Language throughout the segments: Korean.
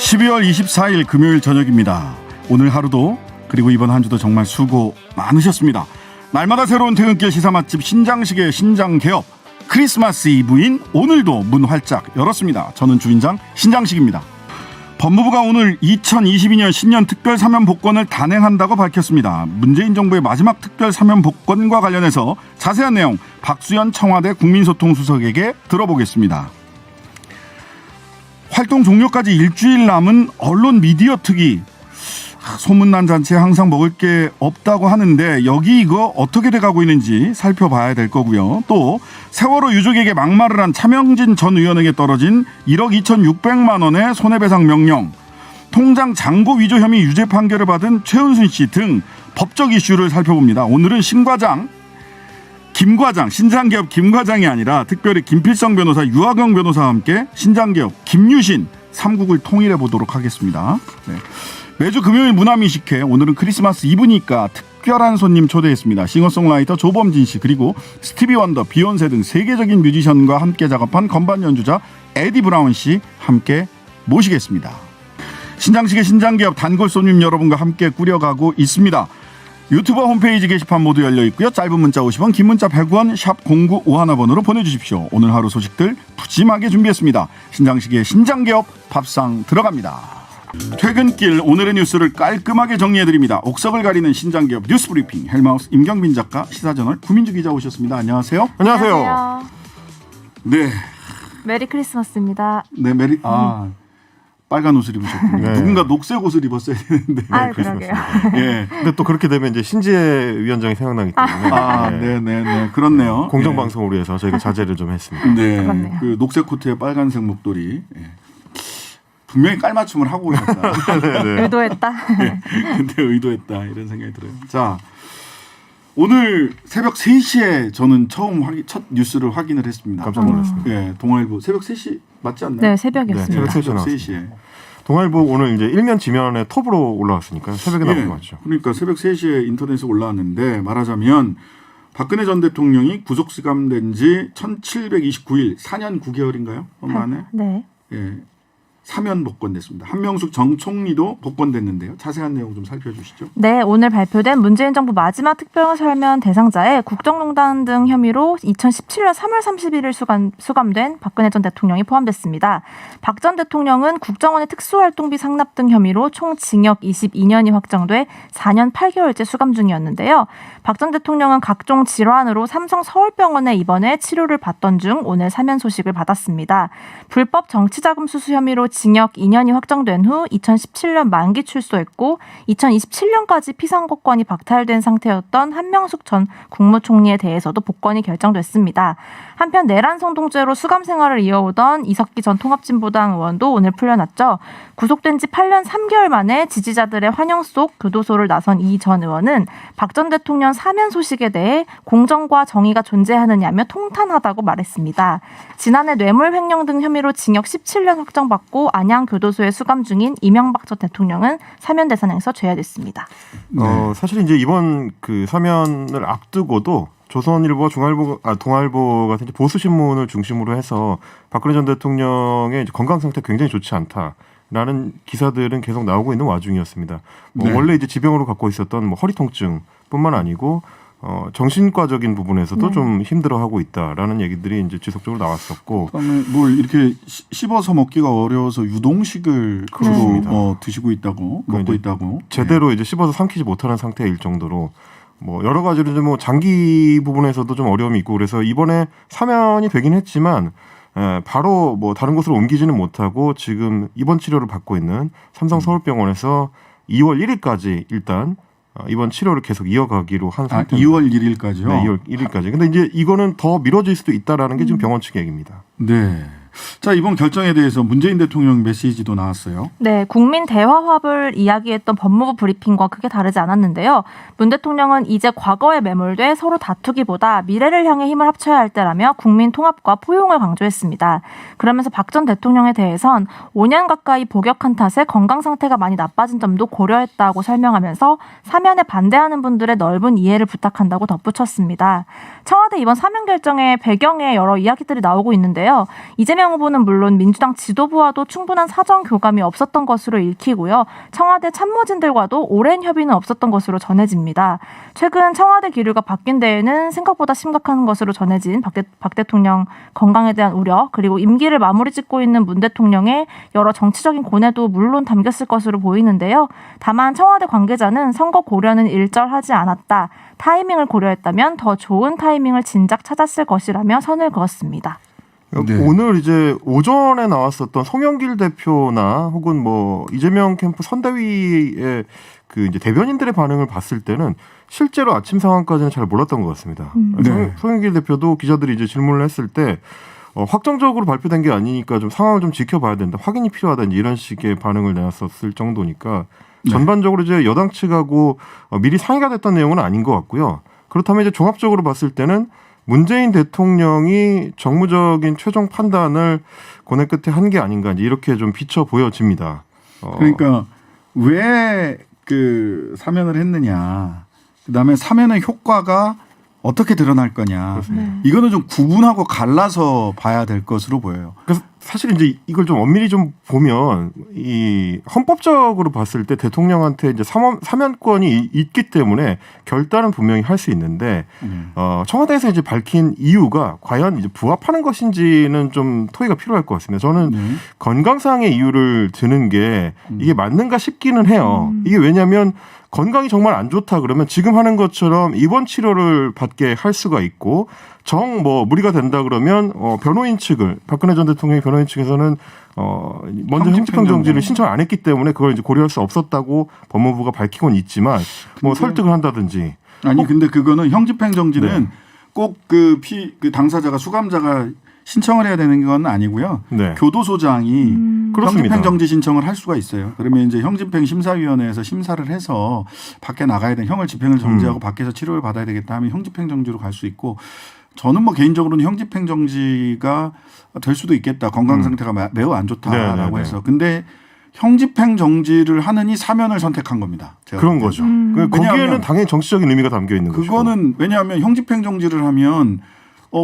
12월 24일 금요일 저녁입니다. 오늘 하루도 그리고 이번 한 주도 정말 수고 많으셨습니다. 날마다 새로운 퇴근길 시사 맛집 신장식의 신장개업 크리스마스 이브인 오늘도 문 활짝 열었습니다. 저는 주인장 신장식입니다. 법무부가 오늘 2022년 신년 특별 사면 복권을 단행한다고 밝혔습니다. 문재인 정부의 마지막 특별 사면 복권과 관련해서 자세한 내용 박수현 청와대 국민소통수석에게 들어보겠습니다. 활동 종료까지 일주일 남은 언론 미디어 특위. 소문난 잔치에 항상 먹을 게 없다고 하는데 여기 이거 어떻게 돼가고 있는지 살펴봐야 될 거고요. 또 세월호 유족에게 막말을 한 차명진 전 의원에게 떨어진 1억 2,600만 원의 손해배상 명령, 통장 잔고 위조 혐의 유죄 판결을 받은 최은순 씨 등 법적 이슈를 살펴봅니다. 오늘은 신장개업 김 과장이 아니라 특별히 김필성 변호사, 유학영 변호사와 함께 신장개업 김유신 3국을 통일해 보도록 하겠습니다. 네. 매주 금요일 문화미식회, 오늘은 크리스마스 이브니까 특별한 손님 초대했습니다. 싱어송라이터 조범진 씨, 그리고 스티비 원더, 비욘세 등 세계적인 뮤지션과 함께 작업한 건반 연주자 에디 브라운 씨 함께 모시겠습니다. 신장식의 신장개업 단골 손님 여러분과 함께 꾸려가고 있습니다. 유튜버 홈페이지 게시판 모두 열려 있고요. 짧은 문자 50원, 긴 문자 100원, 샵 0951번으로 보내주십시오. 오늘 하루 소식들 푸짐하게 준비했습니다. 신장식의 신장개업 밥상 들어갑니다. 퇴근길 오늘의 뉴스를 깔끔하게 정리해드립니다. 옥석을 가리는 신장개업 뉴스브리핑, 헬마우스 임경빈 작가, 시사저널 구민주 기자 오셨습니다. 안녕하세요. 안녕하세요. 네. 메리 크리스마스입니다. 네, 빨간 옷을 입으셨군요. 네. 누군가 녹색 옷을 입었어야 되는데. 그러게요. 예. 근데 또 그렇게 되면 이제 신지혜 위원장이 생각나기 때문에 네. 그렇네요. 공정방송을 위해서 저희가 자제를 좀 했습니다. 네. 그렇네요. 그 녹색 코트에 빨간색 목도리. 예. 분명히 깔맞춤을 하고 오셨다. 의도했다. 근데 의도했다 이런 생각이 들어요. 자, 오늘 새벽 3시에 저는 처음 첫 뉴스를 확인을 했습니다. 깜짝 놀랐습니다. 예, 동아일보 새벽 3시 맞지 않나요? 네, 새벽이었습니다. 네, 새벽 3시에 나왔습니다. 3시에. 동아일보 오늘 이제 일면 지면에 톱으로 올라왔으니까 새벽에 나온 거 맞죠? 그러니까 새벽 3시에 인터넷에 올라왔는데, 말하자면 박근혜 전 대통령이 구속 수감된 지 1729일, 4년 9개월인가요? 만에? 네. 예. 사면 복권됐습니다. 한명숙 전 총리도 복권됐는데요. 자세한 내용 좀 살펴주시죠. 네, 오늘 발표된 문재인 정부 마지막 특별 사면 대상자에 국정농단 등 혐의로 2017년 3월 31일 수감된 박근혜 전 대통령이 포함됐습니다. 박 전 대통령은 국정원의 특수활동비 상납 등 혐의로 총 징역 22년이 확정돼 4년 8개월째 수감 중이었는데요. 박 전 대통령은 각종 질환으로 삼성 서울병원에 입원해 치료를 받던 중 오늘 사면 소식을 받았습니다. 불법 정치자금 수수 혐의로 징역 2년이 확정된 후 2017년 만기 출소했고 2027년까지 피선거권이 박탈된 상태였던 한명숙 전 국무총리에 대해서도 복권이 결정됐습니다. 한편 내란 성동죄로 수감 생활을 이어오던 이석기 전 통합진보당 의원도 오늘 풀려났죠. 구속된 지 8년 3개월 만에 지지자들의 환영 속 교도소를 나선 이 전 의원은 박 전 대통령 사면 소식에 대해 공정과 정의가 존재하느냐며 통탄하다고 말했습니다. 지난해 뇌물 횡령 등 혐의로 징역 17년 확정받고 안양 교도소에 수감 중인 이명박 전 대통령은 사면 대상에서 제외됐습니다. 사실 이제 이번 그 사면을 앞두고도 조선일보와 동아일보 같은 보수 신문을 중심으로 해서 박근혜 전 대통령의 건강 상태 굉장히 좋지 않다라는 기사들은 계속 나오고 있는 와중이었습니다. 네. 원래 이제 지병으로 갖고 있었던 허리 통증뿐만 아니고 정신과적인 부분에서도 좀 힘들어하고 있다라는 얘기들이 이제 지속적으로 나왔었고, 그다음에 뭘 이렇게 씹어서 먹기가 어려워서 유동식을 주로 드시고 있다고, 먹고 있다고. 제대로 이제 씹어서 삼키지 못하는 상태일 정도로 여러 가지로 좀 장기 부분에서도 좀 어려움이 있고, 그래서 이번에 사면이 되긴 했지만 바로 다른 곳으로 옮기지는 못하고 지금 입원 치료를 받고 있는 삼성 서울병원에서 2월 1일까지 일단 이번 치료를 계속 이어가기로 한 상태입니다. 2월 1일까지요? 네, 2월 1일까지. 근데 이제 이거는 더 미뤄질 수도 있다라는 게 지금 병원 측 얘기입니다. 네. 자, 이번 결정에 대해서 문재인 대통령 메시지도 나왔어요. 네, 국민 대화합을 이야기했던 법무부 브리핑과 크게 다르지 않았는데요. 문 대통령은 이제 과거에 매몰돼 서로 다투기보다 미래를 향해 힘을 합쳐야 할 때라며 국민 통합과 포용을 강조했습니다. 그러면서 박 전 대통령에 대해선 5년 가까이 복역한 탓에 건강 상태가 많이 나빠진 점도 고려했다고 설명하면서 사면에 반대하는 분들의 넓은 이해를 부탁한다고 덧붙였습니다. 청와대 이번 사면 결정의 배경에 여러 이야기들이 나오고 있는데요. 이재명 이재명 후보는 물론 민주당 지도부와도 충분한 사전 교감이 없었던 것으로 읽히고요. 청와대 참모진들과도 오랜 협의는 없었던 것으로 전해집니다. 최근 청와대 기류가 바뀐 데에는 생각보다 심각한 것으로 전해진 박 대통령 건강에 대한 우려, 그리고 임기를 마무리 짓고 있는 문 대통령의 여러 정치적인 고뇌도 물론 담겼을 것으로 보이는데요. 다만 청와대 관계자는 선거 고려는 일절하지 않았다. 타이밍을 고려했다면 더 좋은 타이밍을 진작 찾았을 것이라며 선을 그었습니다. 네. 오늘 이제 오전에 나왔었던 송영길 대표나 혹은 뭐 이재명 캠프 선대위의 그 이제 대변인들의 반응을 봤을 때는 실제로 아침 상황까지는 잘 몰랐던 것 같습니다. 네. 송영길 대표도 기자들이 이제 질문을 했을 때 확정적으로 발표된 게 아니니까 좀 상황을 좀 지켜봐야 된다, 확인이 필요하다, 이제 이런 식의 반응을 내놨었을 정도니까 네. 전반적으로 이제 여당 측하고 미리 상의가 됐던 내용은 아닌 것 같고요. 그렇다면 이제 종합적으로 봤을 때는 문재인 대통령이 정무적인 최종 판단을 고뇌 끝에 한 게 아닌가, 이렇게 좀 비춰 보여집니다. 그러니까 왜 그 사면을 했느냐, 그다음에 사면의 효과가 어떻게 드러날 거냐, 그렇습니다. 이거는 좀 구분하고 갈라서 봐야 될 것으로 보여요. 그래서 사실 이제 이걸 좀 엄밀히 좀 보면 이 헌법적으로 봤을 때 대통령한테 이제 사면권이 있기 때문에 결단은 분명히 할 수 있는데 청와대에서 이제 밝힌 이유가 과연 이제 부합하는 것인지는 좀 토의가 필요할 것 같습니다. 저는 건강상의 이유를 드는 게 이게 맞는가 싶기는 해요. 이게 왜냐하면 건강이 정말 안 좋다 그러면 지금 하는 것처럼 입원 치료를 받게 할 수가 있고, 무리가 된다 그러면 변호인 측을, 박근혜 전 대통령의 변호인 측에서는 먼저 형집행 정지를 신청 안 했기 때문에 그걸 이제 고려할 수 없었다고 법무부가 밝히곤 있지만 뭐 설득을 한다든지. 아니 근데 그거는 형집행 정지는 네. 꼭 그 당사자가, 수감자가 신청을 해야 되는 건 아니고요. 네. 교도소장이 그렇습니다. 형집행 정지 신청을 할 수가 있어요. 그러면 이제 형집행 심사위원회에서 심사를 해서 밖에 나가야 돼, 형을 집행을 정지하고 밖에서 치료를 받아야 되겠다 하면 형집행 정지로 갈 수 있고, 저는 뭐 개인적으로는 형집행 정지가 될 수도 있겠다. 건강 상태가 매우 안 좋다라고 네네네. 해서. 근데 형집행 정지를 하느니 사면을 선택한 겁니다. 제가 그런 볼 때는. 거죠. 거기에는 왜냐하면 당연히 정치적인 의미가 담겨 있는 거죠. 그거는 왜냐하면 형집행 정지를 하면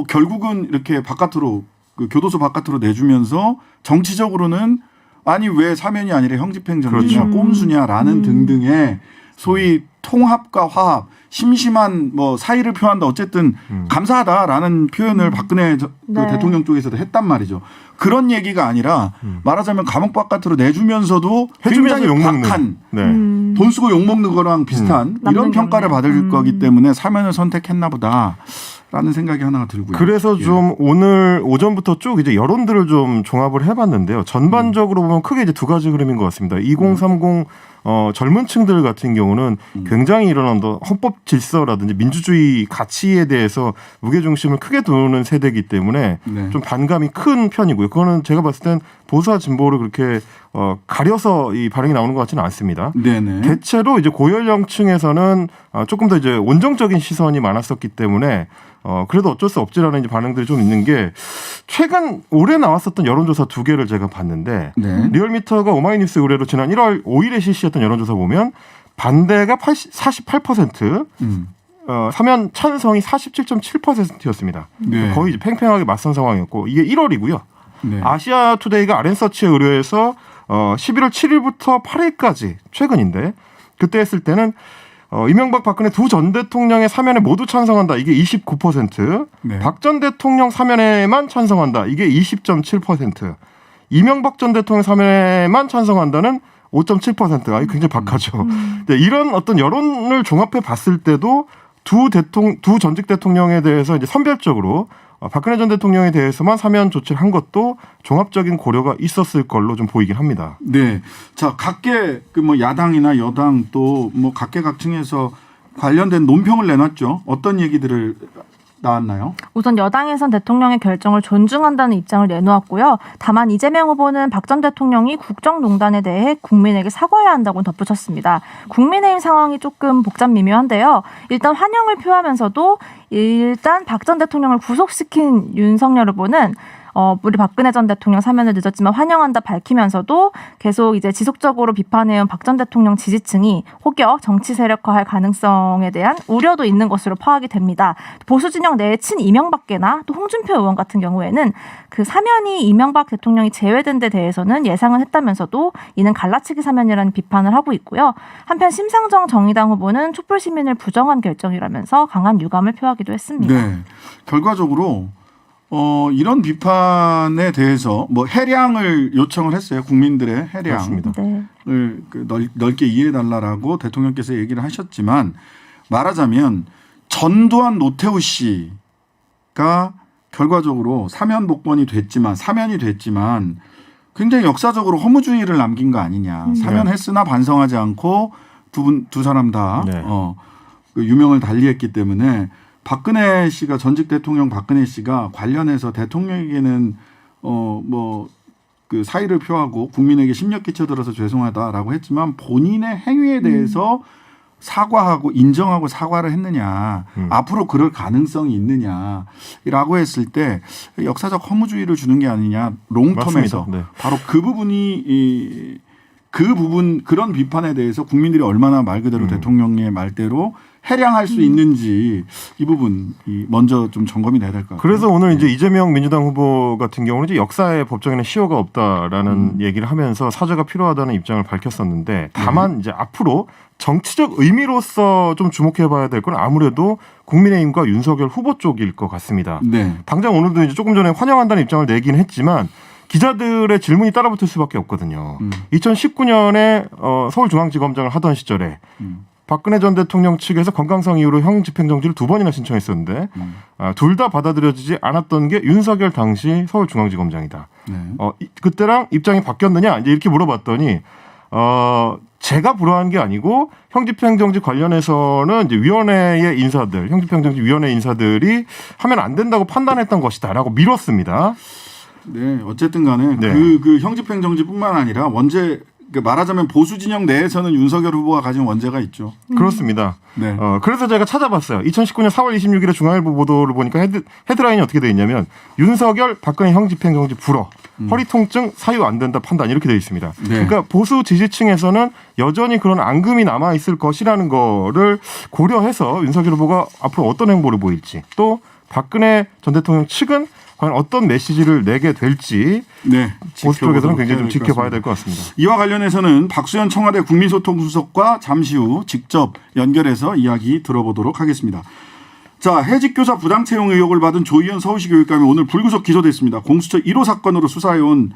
결국은 이렇게 바깥으로, 그 교도소 바깥으로 내주면서 정치적으로는 아니 왜 사면이 아니라 형집행 정지냐, 그렇죠. 꼼수냐라는 등등의 소위 통합과 화합, 심심한 뭐 사의를 표한다, 어쨌든 감사하다라는 표현을 박근혜 그 네. 대통령 쪽에서도 했단 말이죠. 그런 얘기가 아니라 말하자면 감옥 바깥으로 내주면서도 해주면서 굉장히 욕먹는. 박한, 네. 돈 쓰고 욕먹는 거랑 비슷한 이런 남는 평가를 게 없네. 받을 거기 때문에 사면을 선택했나 보다라는 생각이 하나가 들고요. 그래서 좀 오늘 오전부터 쭉 이제 여론들을 좀 종합을 해봤는데요. 전반적으로 보면 크게 이제 두 가지 흐름인 것 같습니다. 2030 젊은 층들 같은 경우는 굉장히 이런 헌법 질서라든지 민주주의 가치에 대해서 무게중심을 크게 두는 세대이기 때문에 네. 좀 반감이 큰 편이고요. 그거는 제가 봤을 땐 보수와 진보를 그렇게 가려서 이 반응이 나오는 것 같지는 않습니다. 네네. 대체로 이제 고연령층에서는 조금 더 이제 온정적인 시선이 많았었기 때문에 그래도 어쩔 수 없지라는 이제 반응들이 좀 있는 게, 최근 올해 나왔었던 여론조사 두 개를 제가 봤는데 네. 리얼미터가 오마이뉴스 의뢰로 지난 1월 5일에 실시했던 여론조사 보면 반대가 48%, 사면 찬성이 47.7%였습니다. 네. 거의 이제 팽팽하게 맞선 상황이었고, 이게 1월이고요. 네. 아시아투데이가 아랜서치에 의뢰해서 11월 7일부터 8일까지 최근인데, 그때 했을 때는 이명박 박근혜 두 전 대통령의 사면에 모두 찬성한다, 이게 29%, 네. 박 전 대통령 사면에만 찬성한다, 이게 20.7%, 이명박 전 대통령 사면에만 찬성한다는 5.7%가 굉장히 박하죠. 네, 이런 어떤 여론을 종합해 봤을 때도 두 전직 대통령에 대해서 이제 선별적으로 박근혜 전 대통령에 대해서만 사면 조치를 한 것도 종합적인 고려가 있었을 걸로 좀 보이긴 합니다. 네. 자, 각계 그 뭐 야당이나 여당 또 뭐 각계각층에서 관련된 논평을 내놨죠. 어떤 얘기들을 나왔나요? 우선 여당에선 대통령의 결정을 존중한다는 입장을 내놓았고요. 다만 이재명 후보는 박 전 대통령이 국정농단에 대해 국민에게 사과해야 한다고 덧붙였습니다. 국민의힘 상황이 조금 복잡 미묘한데요. 일단 환영을 표하면서도 일단 박 전 대통령을 구속시킨 윤석열 후보는 우리 박근혜 전 대통령 사면을 늦었지만 환영한다 밝히면서도 계속 이제 지속적으로 비판해온 박 전 대통령 지지층이 혹여 정치 세력화할 가능성에 대한 우려도 있는 것으로 파악이 됩니다. 보수 진영 내에 친 이명박계나 또 홍준표 의원 같은 경우에는 그 사면이 이명박 대통령이 제외된 데 대해서는 예상은 했다면서도 이는 갈라치기 사면이라는 비판을 하고 있고요. 한편 심상정 정의당 후보는 촛불 시민을 부정한 결정이라면서 강한 유감을 표하기도 했습니다. 네. 결과적으로 이런 비판에 대해서 뭐 해량을 요청을 했어요. 국민들의 해량을 네. 넓게 이해해달라고 대통령께서 얘기를 하셨지만 말하자면 전두환 노태우 씨가 결과적으로 사면이 됐지만 굉장히 역사적으로 허무주의를 남긴 거 아니냐. 사면했으나 반성하지 않고 두 사람 다 네. 그 유명을 달리했기 때문에 박근혜 씨가 전직 대통령 박근혜 씨가 관련해서 대통령에게는 그 사의를 표하고 국민에게 심력 끼쳐들어서 죄송하다라고 했지만 본인의 행위에 대해서 사과하고 인정하고 사과를 했느냐 앞으로 그럴 가능성이 있느냐라고 했을 때 역사적 허무주의를 주는 게 아니냐 롱텀에서 네. 바로 그 부분이 그런 비판에 대해서 국민들이 얼마나 말 그대로 대통령의 말대로 해량할 수 있는지 이 부분이 먼저 좀 점검이 돼야 될 것 같아요. 그래서 오늘 이제 이재명 민주당 후보 같은 경우는 이제 역사에 법정에는 시효가 없다라는 얘기를 하면서 사죄가 필요하다는 입장을 밝혔었는데 다만 이제 앞으로 정치적 의미로서 좀 주목해봐야 될 건 아무래도 국민의힘과 윤석열 후보 쪽일 것 같습니다. 네. 당장 오늘도 이제 조금 전에 환영한다는 입장을 내긴 했지만 기자들의 질문이 따라붙을 수밖에 없거든요. 2019년에 서울중앙지검장을 하던 시절에 박근혜 전 대통령 측에서 건강상 이유로 형 집행정지를 2번이나 신청했었는데 둘 다 받아들여지지 않았던 게 윤석열 당시 서울중앙지검장이다. 네. 그때랑 입장이 바뀌었느냐 이제 이렇게 물어봤더니 제가 불허한 게 아니고 형집행정지 관련해서는 이제 위원회의 인사들, 형집행정지 위원회 인사들이 하면 안 된다고 판단했던 것이다라고 미뤘습니다. 네, 어쨌든 간에 네. 그 형집행정지뿐만 아니라 말하자면 보수 진영 내에서는 윤석열 후보가 가진 원죄가 있죠. 그렇습니다. 네. 그래서 제가 찾아봤어요. 2019년 4월 26일에 중앙일보 보도를 보니까 헤드라인이 어떻게 돼 있냐면 윤석열 박근혜 형집행정지 불허 허리 통증 사유 안 된다 판단 이렇게 돼 있습니다. 네. 그러니까 보수 지지층에서는 여전히 그런 앙금이 남아 있을 것이라는 거를 고려해서 윤석열 후보가 앞으로 어떤 행보를 보일지 또 박근혜 전 대통령 측은 과연 어떤 메시지를 내게 될지 네, 보수 쪽에서는 굉장히 좀 지켜보도록 지켜봐야 해야 될 것 같습니다. 이와 관련해서는 박수현 청와대 국민소통수석과 잠시 후 직접 연결해서 이야기 들어보도록 하겠습니다. 자, 해직교사 부당채용 의혹을 받은 조희연 서울시 교육감이 오늘 불구속 기소됐습니다. 공수처 1호 사건으로 수사해온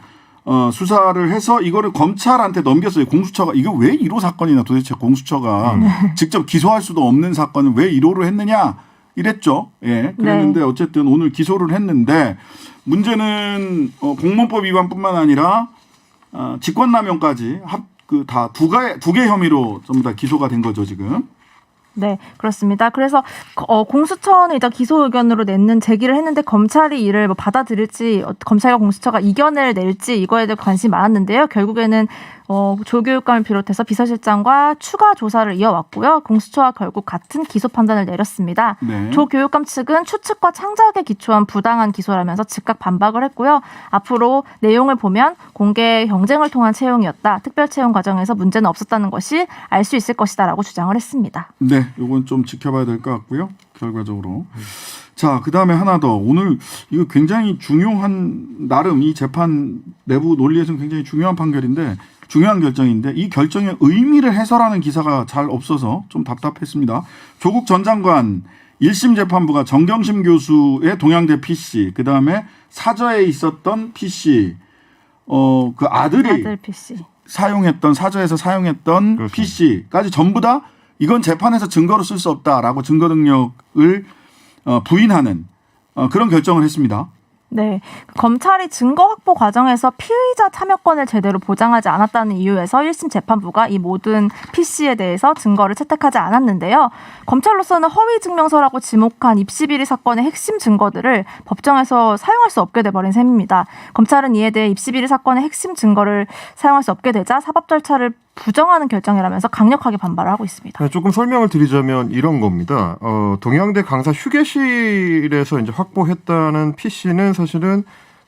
수사를 해서 이거를 검찰한테 넘겼어요. 공수처가 이거 왜 1호 사건이나 도대체 공수처가 직접 기소할 수도 없는 사건을 왜 1호로 했느냐 이랬죠. 예, 그랬는데 어쨌든 오늘 기소를 했는데 문제는 공무원법 위반뿐만 아니라 직권남용까지 다 두 개 혐의로 전부 다 기소가 된 거죠 지금. 네, 그렇습니다. 그래서 공수처는 일단 기소 의견으로 제기를 했는데 검찰이 이를 받아들일지 검찰과 공수처가 이견을 낼지 이거에 대해 관심이 많았는데요. 결국에는 조 교육감을 비롯해서 비서실장과 추가 조사를 이어왔고요. 공수처와 결국 같은 기소 판단을 내렸습니다. 네. 조 교육감 측은 추측과 창작에 기초한 부당한 기소라면서 즉각 반박을 했고요. 앞으로 내용을 보면 공개 경쟁을 통한 채용이었다. 특별 채용 과정에서 문제는 없었다는 것이 알 수 있을 것이다라고 주장을 했습니다. 네, 이건 좀 지켜봐야 될 것 같고요. 결과적으로. 자, 그다음에 하나 더. 오늘 이거 굉장히 중요한 나름 이 재판 내부 논리에서는 굉장히 중요한 판결인데 중요한 결정인데 이 결정의 의미를 해설하는 기사가 잘 없어서 좀 답답했습니다. 조국 전 장관 1심 재판부가 정경심 교수의 동양대 PC 그다음에 사저에 있었던 PC 그 아들 PC. 사저에서 사용했던 그렇습니다. PC까지 전부 다 이건 재판에서 증거로 쓸 수 없다라고 증거 능력을 부인하는 그런 결정을 했습니다. 네. 검찰이 증거 확보 과정에서 피의자 참여권을 제대로 보장하지 않았다는 이유에서 1심 재판부가 이 모든 PC에 대해서 증거를 채택하지 않았는데요. 검찰로서는 허위 증명서라고 지목한 입시비리 사건의 핵심 증거들을 법정에서 사용할 수 없게 돼버린 셈입니다. 검찰은 이에 대해 입시비리 사건의 핵심 증거를 사용할 수 없게 되자 사법 절차를 부정하는 결정이라면서 강력하게 반발을 하고 있습니다. 조금 설명을 드리자면 이런 겁니다. 동양대 강사 휴게실에서 이제 확보했다는 PC는 사실은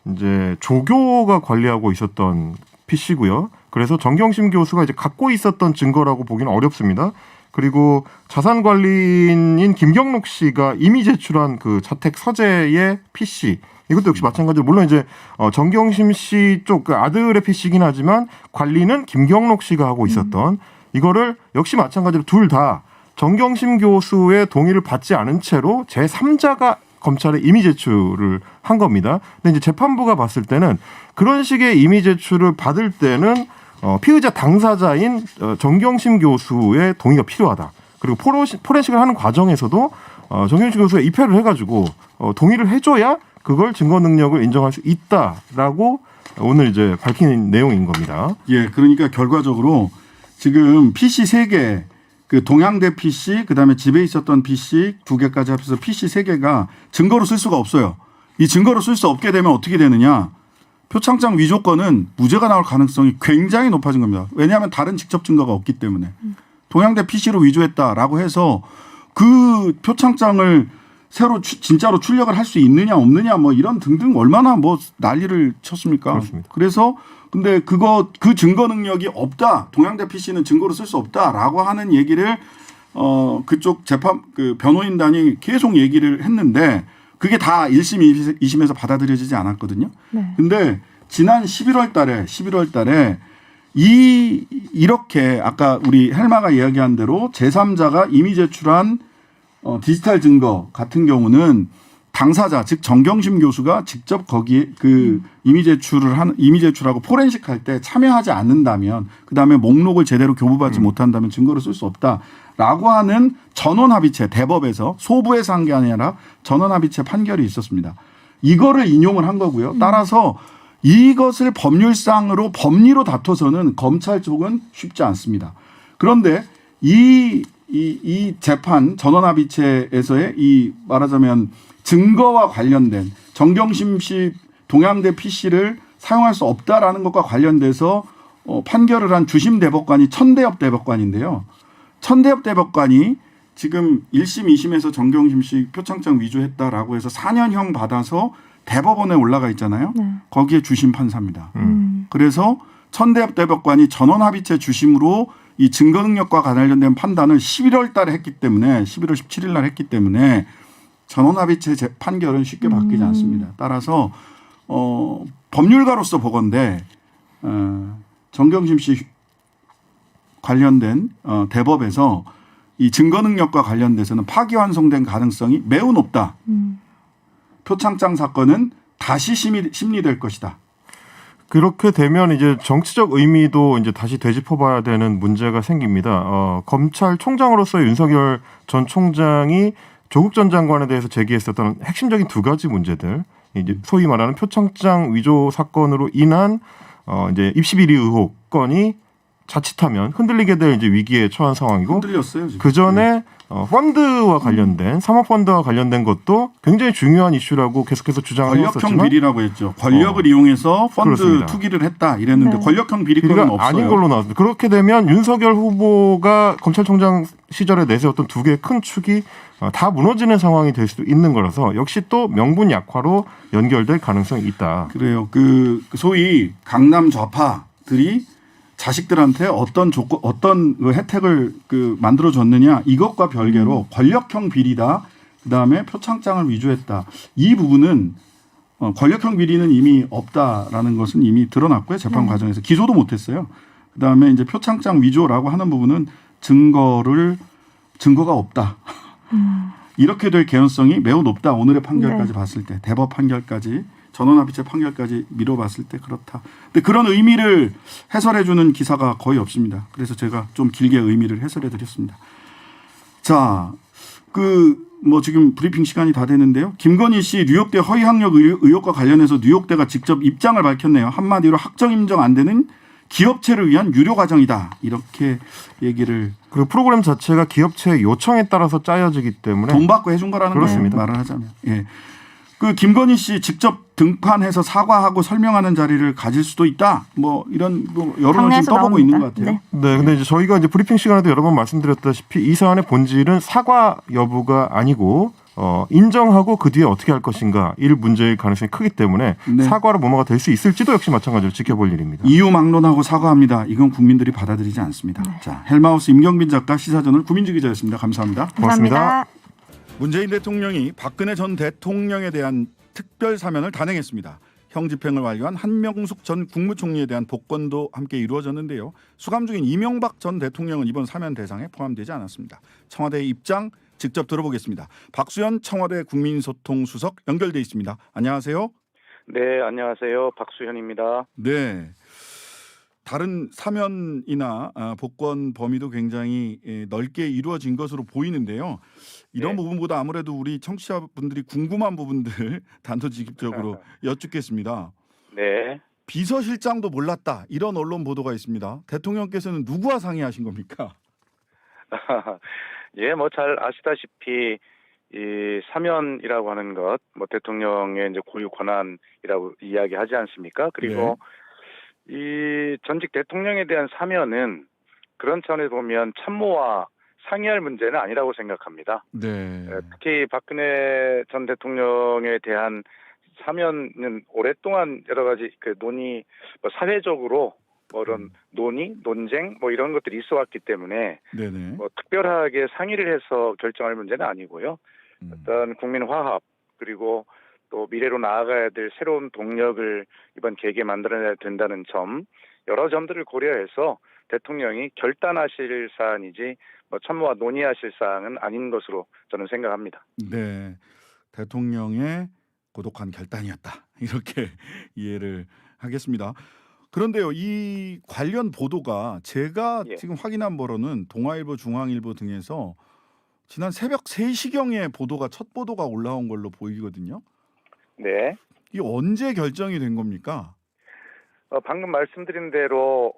이제 조교가 관리하고 있었던 PC고요. 그래서 정경심 교수가 이제 갖고 있었던 증거라고 보기는 어렵습니다. 그리고 자산 관리인인 김경록 씨가 이미 제출한 그 자택 서재의 PC 이것도 역시 마찬가지로 물론 이제 정경심 씨 쪽 그 아들의 PC이긴 하지만 관리는 김경록 씨가 하고 있었던 이거를 역시 마찬가지로 둘 다 정경심 교수의 동의를 받지 않은 채로 제3자가 검찰에 임의 제출을 한 겁니다. 근데 이제 재판부가 봤을 때는 그런 식의 임의 제출을 받을 때는 피의자 당사자인 정경심 교수의 동의가 필요하다. 그리고 포렌식을 하는 과정에서도 정경심 교수가 입회를 해가지고 동의를 해줘야 그걸 증거 능력을 인정할 수 있다라고 오늘 이제 밝힌 내용인 겁니다. 예, 그러니까 결과적으로 지금 PC 3개, 그 동양대 PC, 그다음에 집에 있었던 PC 2개까지 합해서 PC 3개가 증거로 쓸 수가 없어요. 이 증거로 쓸 수 없게 되면 어떻게 되느냐? 표창장 위조 건은 무죄가 나올 가능성이 굉장히 높아진 겁니다. 왜냐하면 다른 직접 증거가 없기 때문에. 동양대 PC로 위조했다라고 해서 그 표창장을 새로 진짜로 출력을 할 수 있느냐 없느냐 뭐 이런 등등 얼마나 뭐 난리를 쳤습니까? 그렇습니다. 그래서 근데 그 증거 능력이 없다. 동양대 PC는 증거로 쓸 수 없다라고 하는 얘기를 그쪽 재판 그 변호인단이 계속 얘기를 했는데 그게 다 1심, 2심에서 받아들여지지 않았거든요. 네. 근데 지난 11월 달에 이렇게 아까 우리 헬마가 이야기한 대로 제3자가 이미 제출한 디지털 증거 같은 경우는 당사자 즉 정경심 교수가 직접 거기에 그 이미 제출하고 포렌식 할 때 참여하지 않는다면 그다음에 목록을 제대로 교부받지 못한다면 증거를 쓸 수 없다라고 하는 전원합의체 대법에서 소부에서 한 게 아니라 전원합의체 판결이 있었습니다. 이거를 인용을 한 거고요. 따라서 이것을 법률상으로 법리로 다퉈서는 검찰 쪽은 쉽지 않습니다. 그런데 이 재판 전원합의체에서의 이 말하자면 증거와 관련된 정경심 씨 동양대 PC를 사용할 수 없다라는 것과 관련돼서 판결을 한 주심 대법관이 천대엽 대법관인데요. 천대엽 대법관이 지금 1심, 2심에서 정경심 씨 표창장 위조했다라고 해서 4년형 받아서 대법원에 올라가 있잖아요. 네. 거기에 주심 판사입니다. 그래서 천대엽 대법관이 전원합의체 주심으로 이 증거 능력과 관련된 판단을 11월 달에 했기 때문에 11월 17일 날 했기 때문에 전원합의체 판결은 쉽게 바뀌지 않습니다. 따라서 법률가로서 보건대 정경심 씨 관련된 대법에서 이 증거 능력과 관련돼서는 파기환송된 가능성이 매우 높다. 표창장 사건은 다시 심리될 것이다. 그렇게 되면 이제 정치적 의미도 이제 다시 되짚어봐야 되는 문제가 생깁니다. 검찰총장으로서의 윤석열 전 총장이 조국 전 장관에 대해서 제기했었던 핵심적인 두 가지 문제들, 이제 소위 말하는 표창장 위조 사건으로 인한 이제 입시 비리 의혹 건이 자칫하면 흔들리게 될 이제 위기에 처한 상황이고, 흔들렸어요. 지금. 그 전에 펀드와 관련된 사모펀드와 관련된 것도 굉장히 중요한 이슈라고 계속해서 주장을 권력형 했었지만 비리라고 했죠. 권력을 이용해서 펀드 그렇습니다. 투기를 했다 이랬는데 네. 권력형 비리건은 비리가 없어요. 아닌 걸로 나왔습니다. 그렇게 되면 윤석열 후보가 검찰총장 시절에 내세웠던 두 개의 큰 축이 다 무너지는 상황이 될 수도 있는 거라서 역시 또 명분 약화로 연결될 가능성이 있다. 그래요. 그 소위 강남 좌파들이 자식들한테 어떤 그 혜택을 만들어 줬느냐 이것과 별개로 권력형 비리다. 그다음에 표창장을 위조했다. 이 부분은 권력형 비리는 이미 없다라는 것은 이미 드러났고요. 재판 과정에서 기소도 못했어요. 그다음에 이제 표창장 위조라고 하는 부분은 증거가 없다. 이렇게 될 개연성이 매우 높다. 오늘의 판결까지 네. 봤을 때 대법 판결까지 전원합의체 판결까지 미뤄봤을 때 그렇다. 근데 그런 의미를 해설해주는 기사가 거의 없습니다. 그래서 제가 좀 길게 의미를 해설해드렸습니다. 자, 지금 브리핑 시간이 다 됐는데요. 김건희 씨 뉴욕대 허위 학력 의혹과 관련해서 뉴욕대가 직접 입장을 밝혔네요. 한마디로 학점 인정 안 되는 기업체를 위한 유료 과정이다. 이렇게 얘기를. 그리고 프로그램 자체가 기업체의 요청에 따라서 짜여지기 때문에 돈 받고 해준 거라는 그렇습니다. 말을 하자면. 예. 그 김건희 씨 직접 등판해서 사과하고 설명하는 자리를 가질 수도 있다. 뭐 이런 여론을 좀 당내에서 떠보고 나옵니다. 있는 것 같아요. 네. 네, 근데 이제 저희가 이제 브리핑 시간에도 여러 번 말씀드렸다시피 이 사안의 본질은 사과 여부가 아니고 인정하고 그 뒤에 어떻게 할 것인가 일 문제일 가능성이 크기 때문에 네. 사과로 뭐뭐가 될 수 있을지도 역시 마찬가지로 지켜볼 일입니다. 이유 막론하고 사과합니다. 이건 국민들이 받아들이지 않습니다. 자, 헬마우스 임경빈 작가, 시사저널 구민주 기자였습니다. 감사합니다. 고맙습니다. 감사합니다. 문재인 대통령이 박근혜 전 대통령에 대한 특별 사면을 단행했습니다. 형 집행을 완료한 한명숙 전 국무총리에 대한 복권도 함께 이루어졌는데요. 수감 중인 이명박 전 대통령은 이번 사면 대상에 포함되지 않았습니다. 청와대의 입장 직접 들어보겠습니다. 박수현 청와대 국민소통수석 연결돼 있습니다. 안녕하세요. 네, 안녕하세요. 박수현입니다. 네. 다른 사면이나 복권 범위도 굉장히 넓게 이루어진 것으로 보이는데요. 이런 네. 부분보다 아무래도 우리 청취자분들이 궁금한 부분들 단도직입적으로 여쭙겠습니다. 네. 비서실장도 몰랐다 이런 언론 보도가 있습니다. 대통령께서는 누구와 상의하신 겁니까? 예, 뭐 잘 아시다시피 이 사면이라고 하는 것, 뭐 대통령의 이제 고유 권한이라고 이야기하지 않습니까? 그리고 이 전직 대통령에 대한 사면은 그런 차원에서 보면 참모와 상의할 문제는 아니라고 생각합니다. 네. 특히 박근혜 전 대통령에 대한 사면은 오랫동안 여러 가지 그 논의, 뭐 사회적으로 뭐 이런 논의, 논쟁 뭐 이런 것들이 있어왔기 때문에 네네. 뭐 특별하게 상의를 해서 결정할 문제는 아니고요. 어떤 국민 화합 그리고 또 미래로 나아가야 될 새로운 동력을 이번 계기에 만들어내야 된다는 점 여러 점들을 고려해서 대통령이 결단하실 사안이지 뭐 참모와 논의하실 사항은 아닌 것으로 저는 생각합니다. 네. 대통령의 고독한 결단이었다. 이렇게 이해를 하겠습니다. 그런데요, 이 관련 보도가 제가 예. 지금 확인한 바로는 동아일보, 중앙일보 등에서 지난 새벽 3시경에 보도가 첫 보도가 올라온 걸로 보이거든요. 네. 이 언제 결정이 된 겁니까? 방금 말씀드린 대로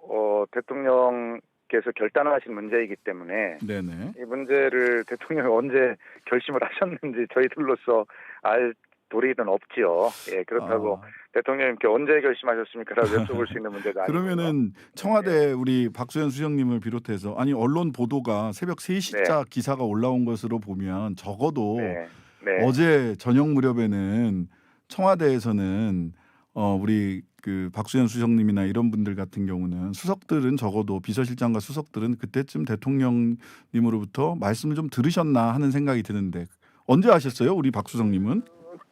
대통령께서 결단하신 문제이기 때문에 네네. 이 문제를 대통령이 언제 결심을 하셨는지 저희들로서 알 도리는 없지요. 예, 그렇다고 대통령님께 언제 결심하셨습니까라고 여쭤볼 수 있는 문제가 아니고요. 그러면은 청와대 우리 박수현 수석님을 비롯해서 아니 언론 보도가 새벽 3시자 기사가 올라온 것으로 보면 적어도 네. 네. 어제 저녁 무렵에는 청와대에서는 우리 그 박수현 수석님이나 이런 분들 같은 경우는 수석들은 적어도 비서실장과 수석들은 그때쯤 대통령님으로부터 말씀을 좀 들으셨나 하는 생각이 드는데 언제 아셨어요? 우리 박 수석님은?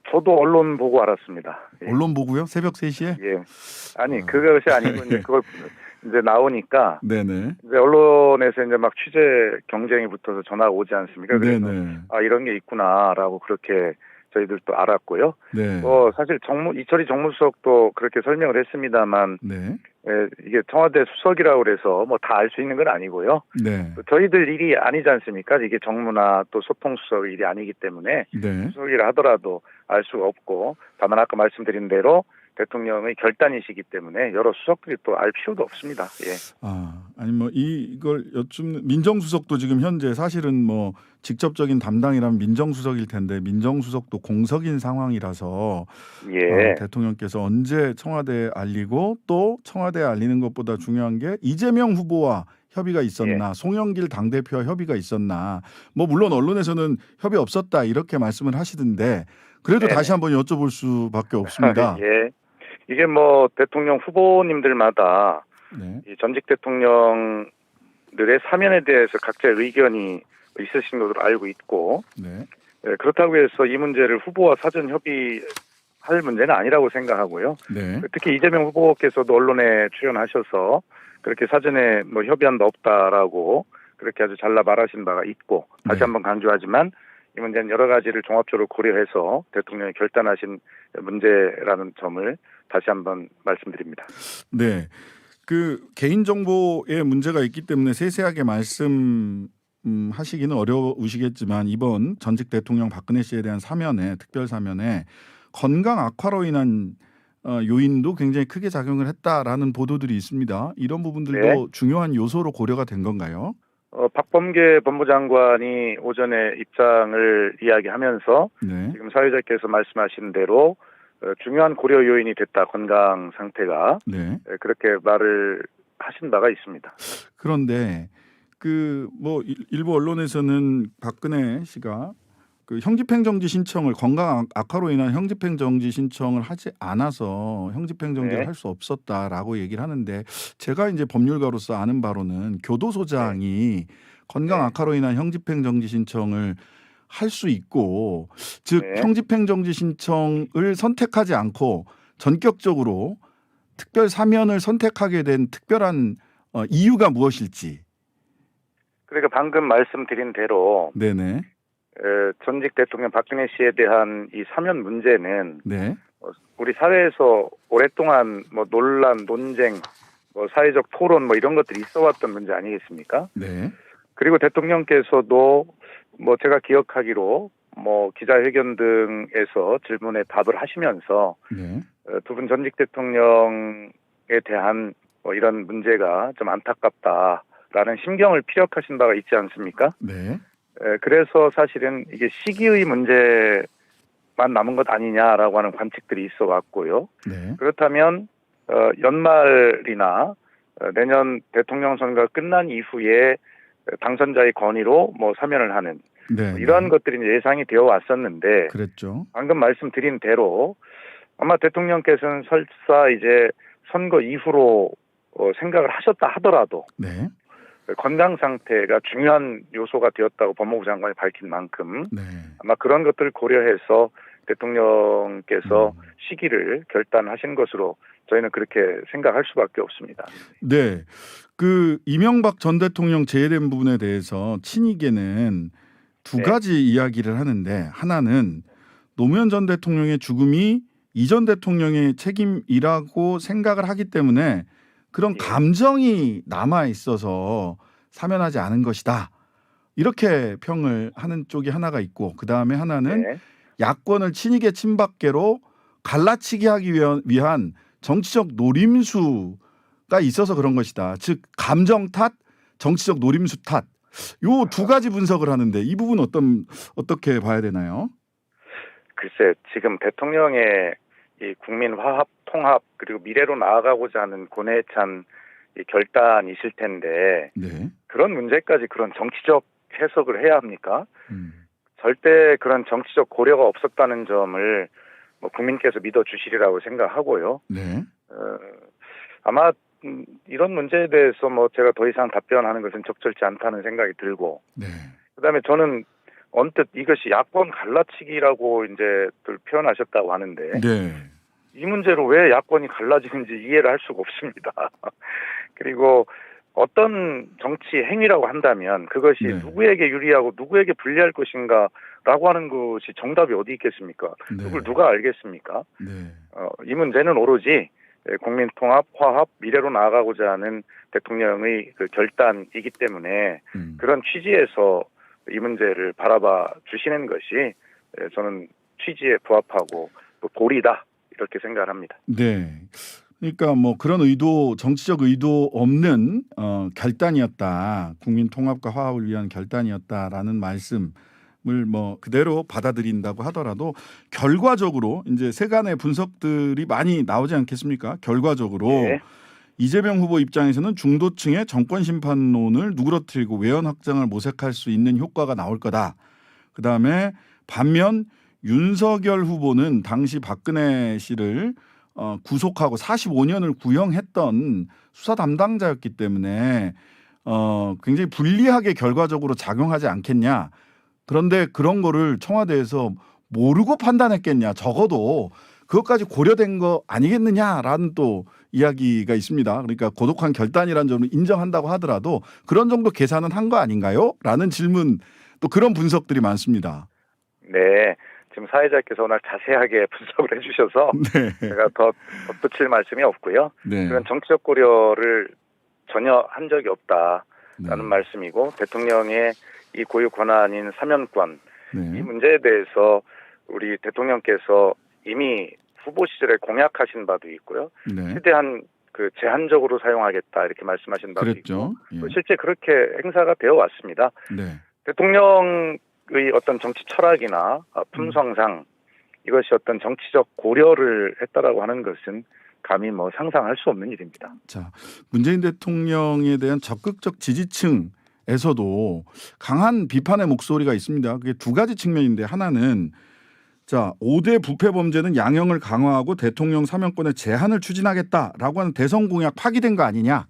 저도 언론 보고 알았습니다. 예. 언론 보고요? 새벽 3시에? 예. 아니 그것이 아니고 이제 그걸 이제 나오니까 네네. 이제 언론에서 이제 막 취재 경쟁이 붙어서 전화가 오지 않습니까? 그래서 네네. 아 이런 게 있구나라고 그렇게 저희들도 알았고요. 네. 사실 이철희 정무수석도 그렇게 설명을 했습니다만 네. 이게 청와대 수석이라고 그래서 뭐 다 알 수 있는 건 아니고요. 네. 저희들 일이 아니지 않습니까? 이게 정무나 또 소통수석 일이 아니기 때문에 네. 수석이라 하더라도 알 수가 없고 다만 아까 말씀드린 대로 대통령의 결단이시기 때문에 여러 수석들이 또 알 필요도 없습니다. 예. 아니 뭐 이걸 여쭙는 민정수석도 지금 현재 사실은 뭐 직접적인 담당이라면 민정수석일 텐데 민정수석도 공석인 상황이라서 예. 대통령께서 언제 청와대에 알리고 또 청와대에 알리는 것보다 중요한 게 이재명 후보와 협의가 있었나, 송영길 당대표와 협의가 있었나. 뭐 물론 언론에서는 협의 없었다 이렇게 말씀을 하시던데 그래도 네네. 다시 한번 여쭤볼 수밖에 없습니다. 예. 이게 뭐 대통령 후보님들마다 네. 이 전직 대통령들의 사면에 대해서 각자의 의견이 있으신 것으로 알고 있고 네. 그렇다고 해서 이 문제를 후보와 사전 협의할 문제는 아니라고 생각하고요. 네. 특히 이재명 후보께서도 언론에 출연하셔서 그렇게 사전에 뭐 협의한 바 없다라고 그렇게 아주 잘라 말하신 바가 있고 다시 네. 한번 강조하지만 이 문제는 여러 가지를 종합적으로 고려해서 대통령이 결단하신 문제라는 점을 다시 한번 말씀드립니다. 네. 그 개인정보에 문제가 있기 때문에 세세하게 말씀하시기는 어려우시겠지만 이번 전직 대통령 박근혜 씨에 대한 사면에 특별 사면에 건강 악화로 인한 요인도 굉장히 크게 작용을 했다라는 보도들이 있습니다. 이런 부분들도 중요한 요소로 고려가 된 건가요? 박범계 법무장관이 오전에 입장을 이야기하면서 네. 지금 사회자께서 말씀하신 대로 중요한 고려 요인이 됐다. 건강 상태가. 네. 그렇게 말을 하신 바가 있습니다. 그런데 그 뭐 일부 언론에서는 박근혜 씨가 그 형집행정지 신청을 건강 악화로 인한 형집행정지 신청을 하지 않아서 형집행정지를 네. 할 수 없었다라고 얘기를 하는데 제가 이제 법률가로서 아는 바로는 교도소장이 건강 네. 악화로 인한 형집행정지 신청을 할 수 있고 즉 네. 형집행정지 신청을 선택하지 않고 전격적으로 특별 사면을 선택하게 된 특별한 이유가 무엇일지. 그러니까 방금 말씀드린 대로 네네. 전직 대통령 박근혜 씨에 대한 이 사면 문제는 네. 우리 사회에서 오랫동안 뭐 논란, 논쟁, 뭐 사회적 토론 뭐 이런 것들이 있어왔던 문제 아니겠습니까? 네. 그리고 대통령께서도 뭐 제가 기억하기로 뭐 기자회견 등에서 질문에 답을 하시면서 네. 두 분 전직 대통령에 대한 뭐 이런 문제가 좀 안타깝다라는 심경을 피력하신 바가 있지 않습니까? 네. 그래서 사실은 이게 시기의 문제만 남은 것 아니냐라고 하는 관측들이 있어 왔고요. 네. 그렇다면 연말이나 내년 대통령 선거가 끝난 이후에 당선자의 건의로 뭐 사면을 하는 네. 이러한 것들이 이제 예상이 되어 왔었는데 그랬죠. 방금 말씀드린 대로 아마 대통령께서는 설사 이제 선거 이후로 생각을 하셨다 하더라도 네. 건강 상태가 중요한 요소가 되었다고 법무부 장관이 밝힌 만큼 네. 아마 그런 것들을 고려해서 대통령께서 시기를 결단하신 것으로 저희는 그렇게 생각할 수밖에 없습니다. 네. 그 이명박 전 대통령 제외된 부분에 대해서 친이계는 두 네. 가지 이야기를 하는데 하나는 노무현 전 대통령의 죽음이 이 전 대통령의 책임이라고 생각을 하기 때문에 그런 예. 감정이 남아 있어서 사면하지 않은 것이다. 이렇게 평을 하는 쪽이 하나가 있고 그다음에 하나는 네. 야권을 친이계 친박계로 갈라치기 하기 위한 정치적 노림수가 있어서 그런 것이다. 즉 감정 탓, 정치적 노림수 탓. 요 두 가지 분석을 하는데 이 부분 어떻게 봐야 되나요? 글쎄 지금 대통령의 이 국민 화합, 통합 그리고 미래로 나아가고자 하는 고뇌찬 이 결단이실 텐데 네. 그런 문제까지 그런 정치적 해석을 해야 합니까? 절대 그런 정치적 고려가 없었다는 점을 뭐 국민께서 믿어주시리라고 생각하고요. 네. 아마 이런 문제에 대해서 뭐 제가 더 이상 답변하는 것은 적절치 않다는 생각이 들고 네. 그다음에 저는 언뜻 이것이 야권 갈라치기라고 이제 표현하셨다고 하는데 네. 이 문제로 왜 야권이 갈라지는지 이해를 할 수가 없습니다. 그리고 어떤 정치 행위라고 한다면 그것이 네. 누구에게 유리하고 누구에게 불리할 것인가라고 하는 것이 정답이 어디 있겠습니까? 네. 그걸 누가 알겠습니까? 네. 이 문제는 오로지 국민 통합, 화합, 미래로 나아가고자 하는 대통령의 그 결단이기 때문에 그런 취지에서 이 문제를 바라봐 주시는 것이 저는 취지에 부합하고 또 도리다 이렇게 생각을 합니다. 네. 그러니까 뭐 그런 의도, 정치적 의도 없는 결단이었다. 국민 통합과 화합을 위한 결단이었다라는 말씀을 뭐 그대로 받아들인다고 하더라도 결과적으로 이제 세간의 분석들이 많이 나오지 않겠습니까? 결과적으로 네. 이재명 후보 입장에서는 중도층의 정권 심판론을 누그러뜨리고 외연 확장을 모색할 수 있는 효과가 나올 거다. 그다음에 반면 윤석열 후보는 당시 박근혜 씨를 구속하고 45년을 구형했던 수사 담당자였기 때문에 굉장히 불리하게 결과적으로 작용하지 않겠냐. 그런데 그런 거를 청와대에서 모르고 판단했겠냐. 적어도 그것까지 고려된 거 아니겠느냐라는 또 이야기가 있습니다. 그러니까 고독한 결단이라는 점을 인정한다고 하더라도 그런 정도 계산은 한 거 아닌가요? 라는 질문 또 그런 분석들이 많습니다. 네. 지금 사회자께서 오늘 자세하게 분석을 해주셔서 네. 제가 더 덧붙일 말씀이 없고요. 네. 그런 정치적 고려를 전혀 한 적이 없다라는 네. 말씀이고 대통령의 이 고유 권한인 사면권 네. 이 문제에 대해서 우리 대통령께서 이미 후보 시절에 공약하신 바도 있고요. 네. 최대한 그 제한적으로 사용하겠다 이렇게 말씀하신 바도 그랬죠. 있고 예. 실제 그렇게 행사가 되어 왔습니다. 네. 대통령의 어떤 정치 철학이나 품성상 이것이 어떤 정치적 고려를 했다라고 하는 것은 감히 뭐 상상할 수 없는 일입니다. 자, 문재인 대통령에 대한 적극적 지지층 에서도 강한 비판의 목소리가 있습니다. 그게 두 가지 측면인데 하나는 자 5대 부패 범죄는 양형을 강화하고 대통령 사면권의 제한을 추진하겠다라고 하는 대선 공약 파기된 거 아니냐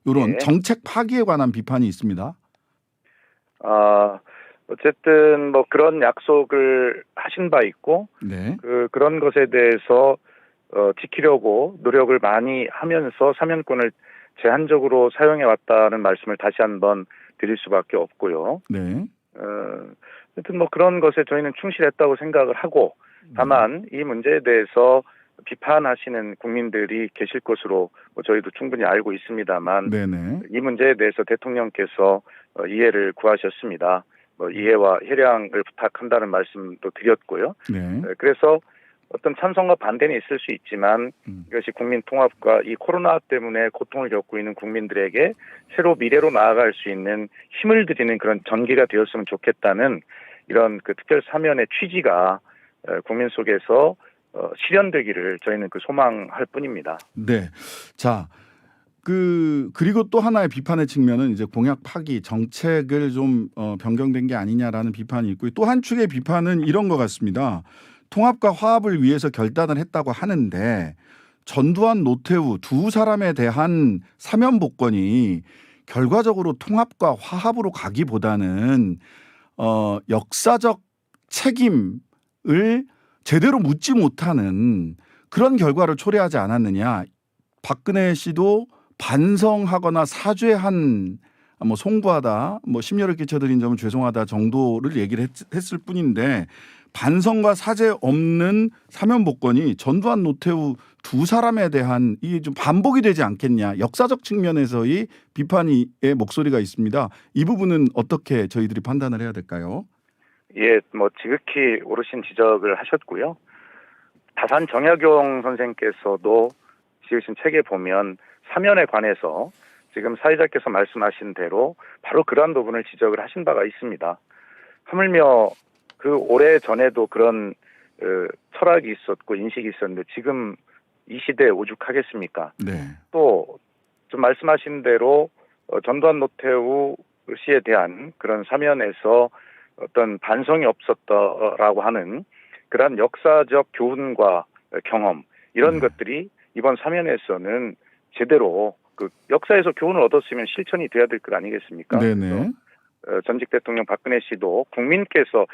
이런 네. 정책 파기에 관한 비판이 있습니다. 어쨌든 뭐 그런 약속을 하신 바 있고 네. 그런 것에 대해서 지키려고 노력을 많이 하면서 사면권을 제한적으로 사용해 왔다는 말씀을 다시 한번 드릴 수밖에 없고요. 네. 하여튼 뭐 그런 것에 저희는 충실했다고 생각을 하고 다만 이 문제에 대해서 비판하시는 국민들이 계실 것으로 뭐 저희도 충분히 알고 있습니다만 네네. 이 문제에 대해서 대통령께서 이해를 구하셨습니다. 뭐 이해와 협량을 부탁한다는 말씀도 드렸고요. 네. 그래서 어떤 찬성과 반대는 있을 수 있지만 이것이 국민 통합과 이 코로나 때문에 고통을 겪고 있는 국민들에게 새로 미래로 나아갈 수 있는 힘을 드리는 그런 전기가 되었으면 좋겠다는 이런 그 특별 사면의 취지가 국민 속에서 실현되기를 저희는 소망할 뿐입니다. 네. 자, 그리고 또 하나의 비판의 측면은 이제 공약 파기 정책을 좀 변경된 게 아니냐라는 비판이 있고 또 한 축의 비판은 이런 것 같습니다. 통합과 화합을 위해서 결단을 했다고 하는데 전두환, 노태우 두 사람에 대한 사면 복권이 결과적으로 통합과 화합으로 가기보다는 역사적 책임을 제대로 묻지 못하는 그런 결과를 초래하지 않았느냐. 박근혜 씨도 반성하거나 사죄한 뭐 송구하다, 뭐 심려를 끼쳐드린 점은 죄송하다 정도를 얘기를 했을 뿐인데 반성과 사죄 없는 사면 복권이 전두환, 노태우 두 사람에 대한 이게 좀 반복이 되지 않겠냐. 역사적 측면에서의 비판의 목소리가 있습니다. 이 부분은 어떻게 저희들이 판단을 해야 될까요? 예, 뭐 지극히 옳으신 지적을 하셨고요. 다산 정약용 선생께서도 지으신 책에 보면 사면에 관해서 지금 사회자께서 말씀하신 대로 바로 그러한 부분을 지적을 하신 바가 있습니다. 하물며 그 오래 전에도 그런 철학이 있었고 인식이 있었는데 지금 이 시대에 오죽하겠습니까? 네. 또 좀 말씀하신 대로 전두환 노태우 씨에 대한 그런 사면에서 어떤 반성이 없었다라고 하는 그러한 역사적 교훈과 경험 이런 것들이 이번 사면에서는 제대로 그 역사에서 교훈을 얻었으면 실천이 돼야 될 것 아니겠습니까? 네네. 전직 대통령 박근혜 씨도 국민께서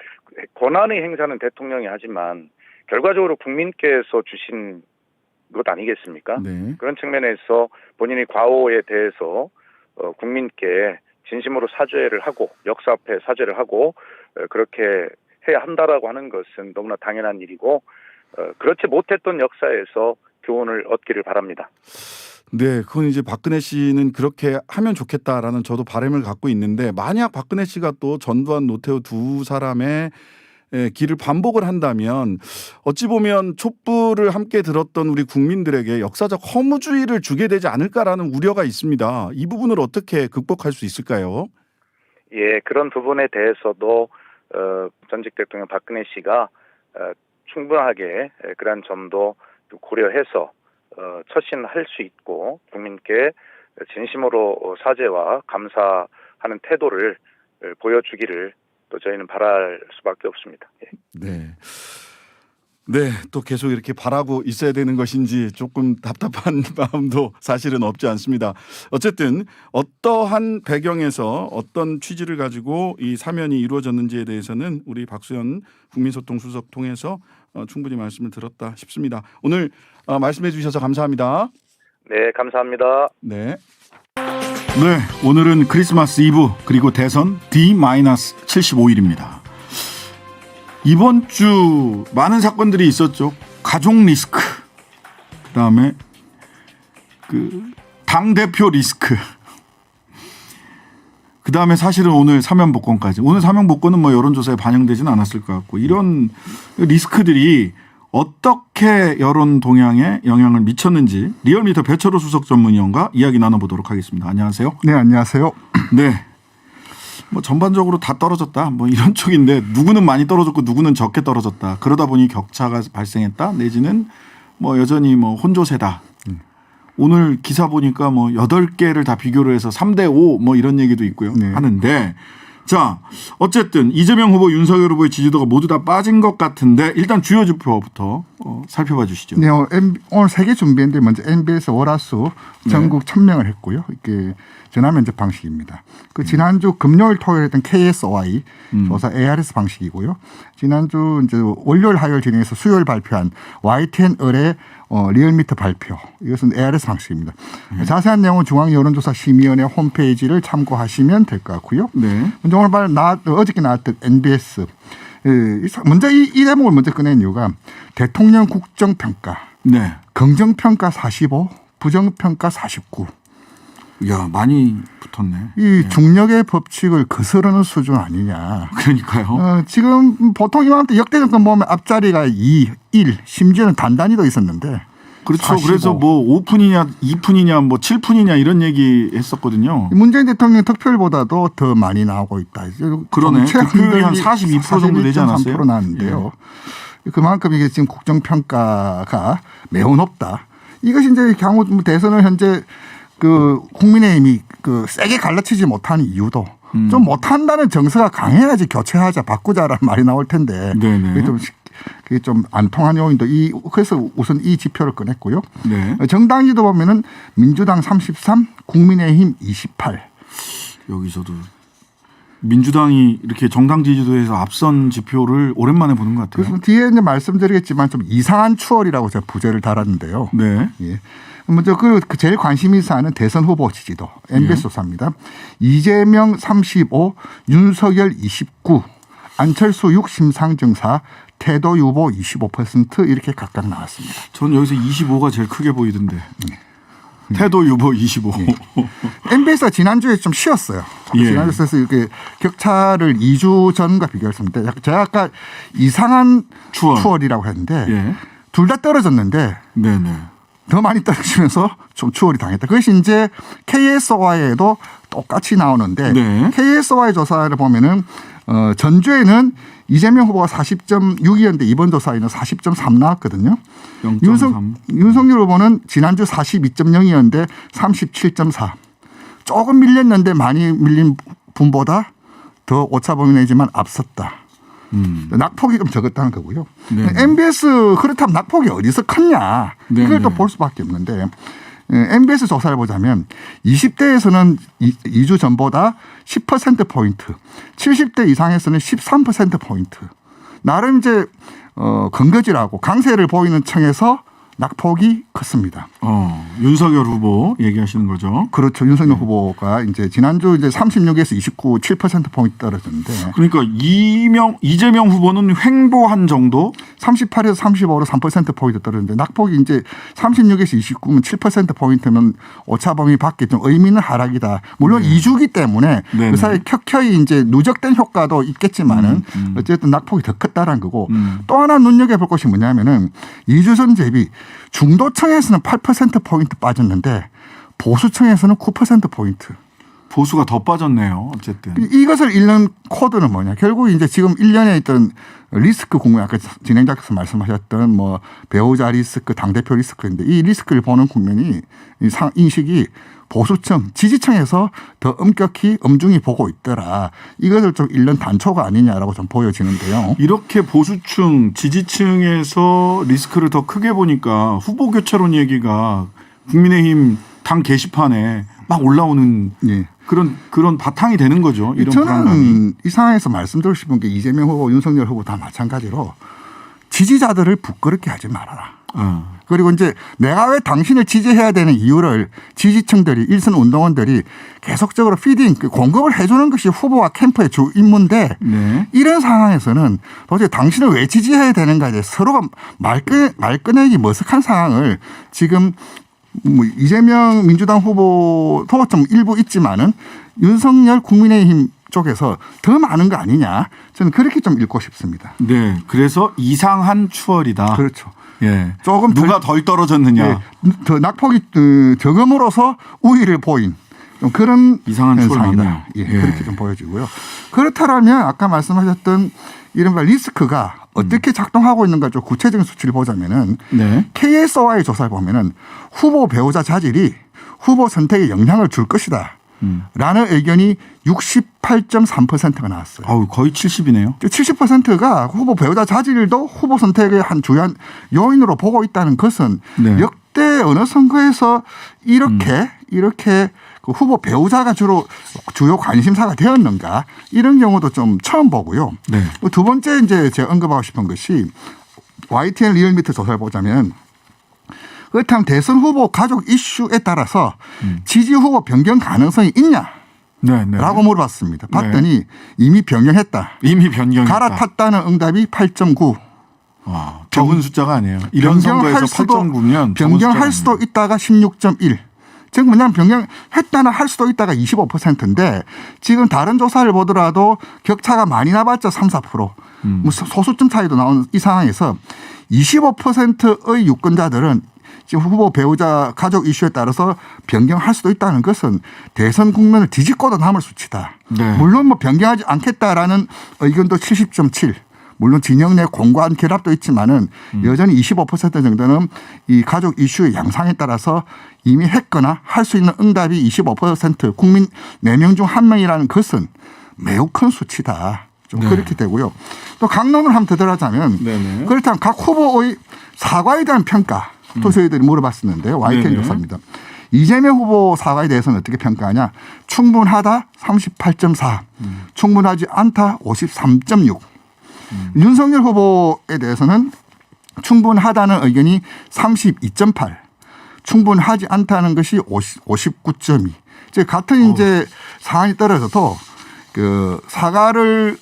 권한의 행사는 대통령이 하지만 결과적으로 국민께서 주신 것 아니겠습니까? 네. 그런 측면에서 본인이 과오에 대해서 국민께 진심으로 사죄를 하고 역사 앞에 사죄를 하고 그렇게 해야 한다라고 하는 것은 너무나 당연한 일이고 그렇지 못했던 역사에서 교훈을 얻기를 바랍니다. 네, 그건 이제 박근혜 씨는 그렇게 하면 좋겠다라는 저도 바람을 갖고 있는데 만약 박근혜 씨가 또 전두환, 노태우 두 사람의 길을 반복을 한다면 어찌 보면 촛불을 함께 들었던 우리 국민들에게 역사적 허무주의를 주게 되지 않을까라는 우려가 있습니다. 이 부분을 어떻게 극복할 수 있을까요? 예, 그런 부분에 대해서도 전직 대통령 박근혜 씨가 충분하게 그런 점도 고려해서 처신할 수 있고 국민께 진심으로 사죄와 감사하는 태도를 보여주기를 또 저희는 바랄 수밖에 없습니다. 예. 네. 네, 또 계속 이렇게 바라고 있어야 되는 것인지 조금 답답한 마음도 사실은 없지 않습니다. 어쨌든 어떠한 배경에서 어떤 취지를 가지고 이 사면이 이루어졌는지에 대해서는 우리 박수현 국민소통수석 통해서 충분히 말씀을 들었다 싶습니다. 오늘 말씀해 주셔서 감사합니다. 네, 감사합니다. 네. 네, 오늘은 크리스마스 이브 그리고 대선 D-75일입니다. 이번 주 많은 사건들이 있었죠. 가족 리스크, 그다음에 당대표 리스크, 그다음에 사실은 오늘 사면복권까지. 오늘 사면복권은 뭐 여론조사에 반영되지는 않았을 것 같고 이런 리스크들이 어떻게 여론 동향에 영향을 미쳤는지 리얼미터 배철호 수석 전문위원과 이야기 나눠보도록 하겠습니다. 안녕하세요. 네, 안녕하세요. 네. 뭐 전반적으로 다 떨어졌다. 뭐 이런 쪽인데 누구는 많이 떨어졌고 누구는 적게 떨어졌다. 그러다 보니 격차가 발생했다. 내지는 뭐 여전히 뭐 혼조세다. 오늘 기사 보니까 뭐 8개를 다 비교를 해서 3대5 뭐 이런 얘기도 있고요. 네. 하는데 자, 어쨌든 이재명 후보, 윤석열 후보의 지지도가 모두 다 빠진 것 같은데 일단 주요 지표부터 살펴봐 주시죠. 네, 오늘 3개 준비했는데 먼저 MBS 월화수 전국 1000명을 했고요. 이게 전화 면접 방식입니다. 그 지난주 금요일 토요일 했던 KSOI 조사 ARS 방식이고요. 지난주 이제 월요일 화요일 진행해서 수요일 발표한 YTN 의뢰 리얼미터 발표. 이것은 ARS 방식입니다. 자세한 내용은 중앙여론조사심의위원회 홈페이지를 참고하시면 될 것 같고요. 네. 먼저 오늘 어저께 나왔던 NBS. 먼저 이 대목을 먼저 꺼낸 이유가 대통령 국정평가. 네. 긍정평가 45, 부정평가 49. 야, 많이 붙었네. 이 중력의 법칙을 거스르는 수준 아니냐. 그러니까요. 지금 보통 이맘때 역대 정권 보면 앞자리가 2, 1, 심지어는 단단히도 있었는데. 그렇죠. 45. 그래서 뭐 5푼이냐 2푼이냐 뭐 7푼이냐 이런 얘기 했었거든요. 문재인 대통령 득표율보다도 더 많이 나오고 있다. 그러네. 득표율이 한 42% 정도 되지 않았어요? 3% 나왔는데요. 그만큼 이게 지금 국정평가가 매우 높다. 이것이 이제 향후 대선을 현재 그 국민의힘이 그 세게 갈라치지 못하는 이유도 좀 못한다는 정서가 강해야지 교체하자 바꾸자라는 말이 나올 텐데 네네. 그게 좀 안 통한 요인도 그래서 우선 이 지표를 꺼냈고요. 네. 정당 지도 보면은 민주당 33, 국민의힘 28. 여기서도 민주당이 이렇게 정당 지지도에서 앞선 지표를 오랜만에 보는 것 같아요. 그래서 뒤에 이제 말씀드리겠지만 좀 이상한 추월이라고 제가 부제를 달았는데요. 네. 예. 먼저 그 제일 관심이 사는 대선 후보 지지도 MBS 조사입니다. 이재명 35, 윤석열 29, 안철수 6, 심상정 4, 태도 유보 25% 이렇게 각각 나왔습니다. 저는 여기서 25가 제일 크게 보이던데. 태도 유보 25. MBS가 지난주에 좀 쉬었어요. 예. 지난주에서 이렇게 격차를 2주 전과 비교했습니다. 제가 아까 이상한 추월이라고 했는데 예. 둘 다 떨어졌는데 네네. 더 많이 떨어지면서 좀 추월이 당했다. 그것이 이제 KSOI에도 똑같이 나오는데 네. KSOI 조사를 보면은 전주에는 이재명 후보가 40.6이었는데 이번 조사에는 40.3 나왔거든요. 0.3. 윤석열 후보는 지난주 42.0이었는데 37.4. 조금 밀렸는데 많이 밀린 분보다 더 오차 범위 내지만 앞섰다. 낙폭이 좀 적었다는 거고요. 네. MBS 그렇다면 낙폭이 어디서 컸냐. 네. 이걸 또 볼 수밖에 없는데 MBS 조사를 보자면 20대에서는 2주 전보다 10%포인트, 70대 이상에서는 13%포인트. 나름 이제 근거지라고 강세를 보이는 층에서 낙폭이 컸습니다. 윤석열 후보 얘기하시는 거죠. 그렇죠. 윤석열 후보가 이제 지난주 이제 36에서 29, 7%포인트 떨어졌는데. 그러니까 이재명 후보는 횡보한 정도? 38에서 35로 3%포인트 떨어졌는데 낙폭이 이제 36에서 29면 7%포인트면 오차범위 밖에 좀 의미 있는 하락이다. 물론 2주기 때문에 네네. 그 사이에 켜켜이 이제 누적된 효과도 있겠지만은 어쨌든 낙폭이 더 컸다라는 거고 또 하나 눈여겨볼 것이 뭐냐면은 2주 전 대비 중도층에서는 8%포인트 빠졌는데 보수층에서는 9%포인트. 보수가 더 빠졌네요. 어쨌든. 이것을 읽는 코드는 뭐냐. 결국 이제 지금 1년에 있던 리스크 국면, 아까 진행자께서 말씀하셨던 뭐 배우자 리스크, 당대표 리스크인데 이 리스크를 보는 국면이 인식이 보수층, 지지층에서 더 엄격히 엄중히 보고 있더라. 이것을 좀 읽는 단초가 아니냐라고 좀 보여지는데요. 이렇게 보수층, 지지층에서 리스크를 더 크게 보니까 후보 교체론 얘기가 국민의힘 당 게시판에 막 올라오는 예. 그런 바탕이 되는 거죠. 이런 불안감이. 저는 이 상황에서 말씀드리고 싶은 게 이재명 후보, 윤석열 후보 다 마찬가지로 지지자들을 부끄럽게 하지 말아라. 그리고 이제 내가 왜 당신을 지지해야 되는 이유를 지지층들이 일선 운동원들이 계속적으로 피딩 공급을 해주는 것이 후보와 캠프의 주 임무인데 네. 이런 상황에서는 도대체 당신을 왜 지지해야 되는가에 대해서 서로가 말 꺼내기 머쓱한 상황을 지금 뭐 이재명 민주당 후보도 좀 일부 있지만은 윤석열 국민의힘 쪽에서 더 많은 거 아니냐 저는 그렇게 좀 읽고 싶습니다. 네. 그래서 이상한 추월이다. 그렇죠. 예. 조금 누가 덜 떨어졌느냐. 예, 더 낙폭이 적음으로써 우위를 보인 좀 그런 이상한 추월 현상이다. 맞네요. 예, 예. 그렇게 좀 보여지고요. 그렇다면 아까 말씀하셨던 이른바 리스크가 어떻게 작동하고 있는가 좀 구체적인 수치를 보자면은 네. KSOI 조사를 보면은 후보 배우자 자질이 후보 선택에 영향을 줄 것이다. 라는 의견이 68.3%가 나왔어요. 아우, 거의 70이네요. 70%가 후보 배우자 자질도 후보 선택의 한 주요한 요인으로 보고 있다는 것은 네. 역대 어느 선거에서 이렇게 그 후보 배우자가 주요 관심사가 되었는가 이런 경우도 좀 처음 보고요. 네. 두 번째 이제 제가 언급하고 싶은 것이 YTN 리얼미터 조사를 보자면 그렇다면 대선 후보 가족 이슈에 따라서 지지 후보 변경 가능성이 있냐? 네, 네. 라고 물어봤습니다. 봤더니 이미 변경했다. 이미 변경했다. 갈아탔다는 응답이 8.9. 와, 적은 숫자가 아니에요. 이런 선거에서 8.9면 변경할 수도 있다가 16.1. 즉 뭐냐면 변경했다나 할 수도 있다가 25%인데 지금 다른 조사를 보더라도 격차가 많이 나봤자 3, 4%. 뭐 소수점 차이도 나오는 이 상황에서 25%의 유권자들은 지금 후보 배우자 가족 이슈에 따라서 변경할 수도 있다는 것은 대선 국면을 뒤집고도 남을 수치다. 네. 물론 뭐 변경하지 않겠다라는 의견도 70.7. 물론 진영 내 공고한 결합도 있지만은 여전히 25% 정도는 이 가족 이슈의 양상에 따라서 이미 했거나 할 수 있는 응답이 25% 국민 4명 중 1명이라는 것은 매우 큰 수치다. 좀 네. 그렇게 되고요. 또 강론을 한번 더 들어가자면 네네. 그렇다면 각 후보의 사과에 대한 평가 또 저희들이 물어봤었는데 YTN 네네. 조사입니다. 이재명 후보 사과에 대해서는 어떻게 평가하냐. 충분하다 38.4 충분하지 않다 53.6 윤석열 후보에 대해서는 충분하다는 의견이 32.8 충분하지 않다는 것이 59.2 즉 같은 이제 사안이 떨어져도 그 사과를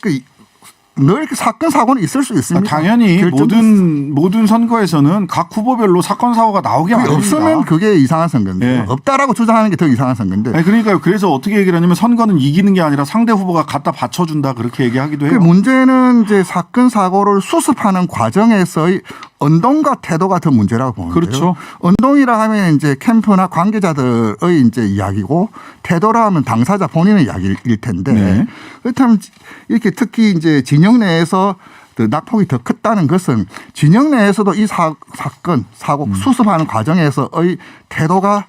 늘 이렇게 사건 사고는 있을 수 있습니다. 당연히 모든 선거에서는 각 후보별로 사건 사고가 나오게 마련입니다. 없으면 그게 이상한 선거인데 네. 없다라고 주장하는 게 더 이상한 선거인데. 아니, 그러니까요. 그래서 어떻게 얘기를 하냐면 선거는 이기는 게 아니라 상대 후보가 갖다 받쳐준다 그렇게 얘기하기도 해요. 문제는 이제 사건 사고를 수습하는 과정에서의 언동과 태도가 더 문제라고 보는데요. 그렇죠. 언동이라 하면 이제 캠프나 관계자들의 이제 이야기고 태도라 하면 당사자 본인의 이야기일 텐데 네. 그렇다면 이렇게 특히 이제 진영 내에서 그 낙폭이 더 컸다는 것은 진영 내에서도 이 사건 사고 수습하는 과정에서의 태도가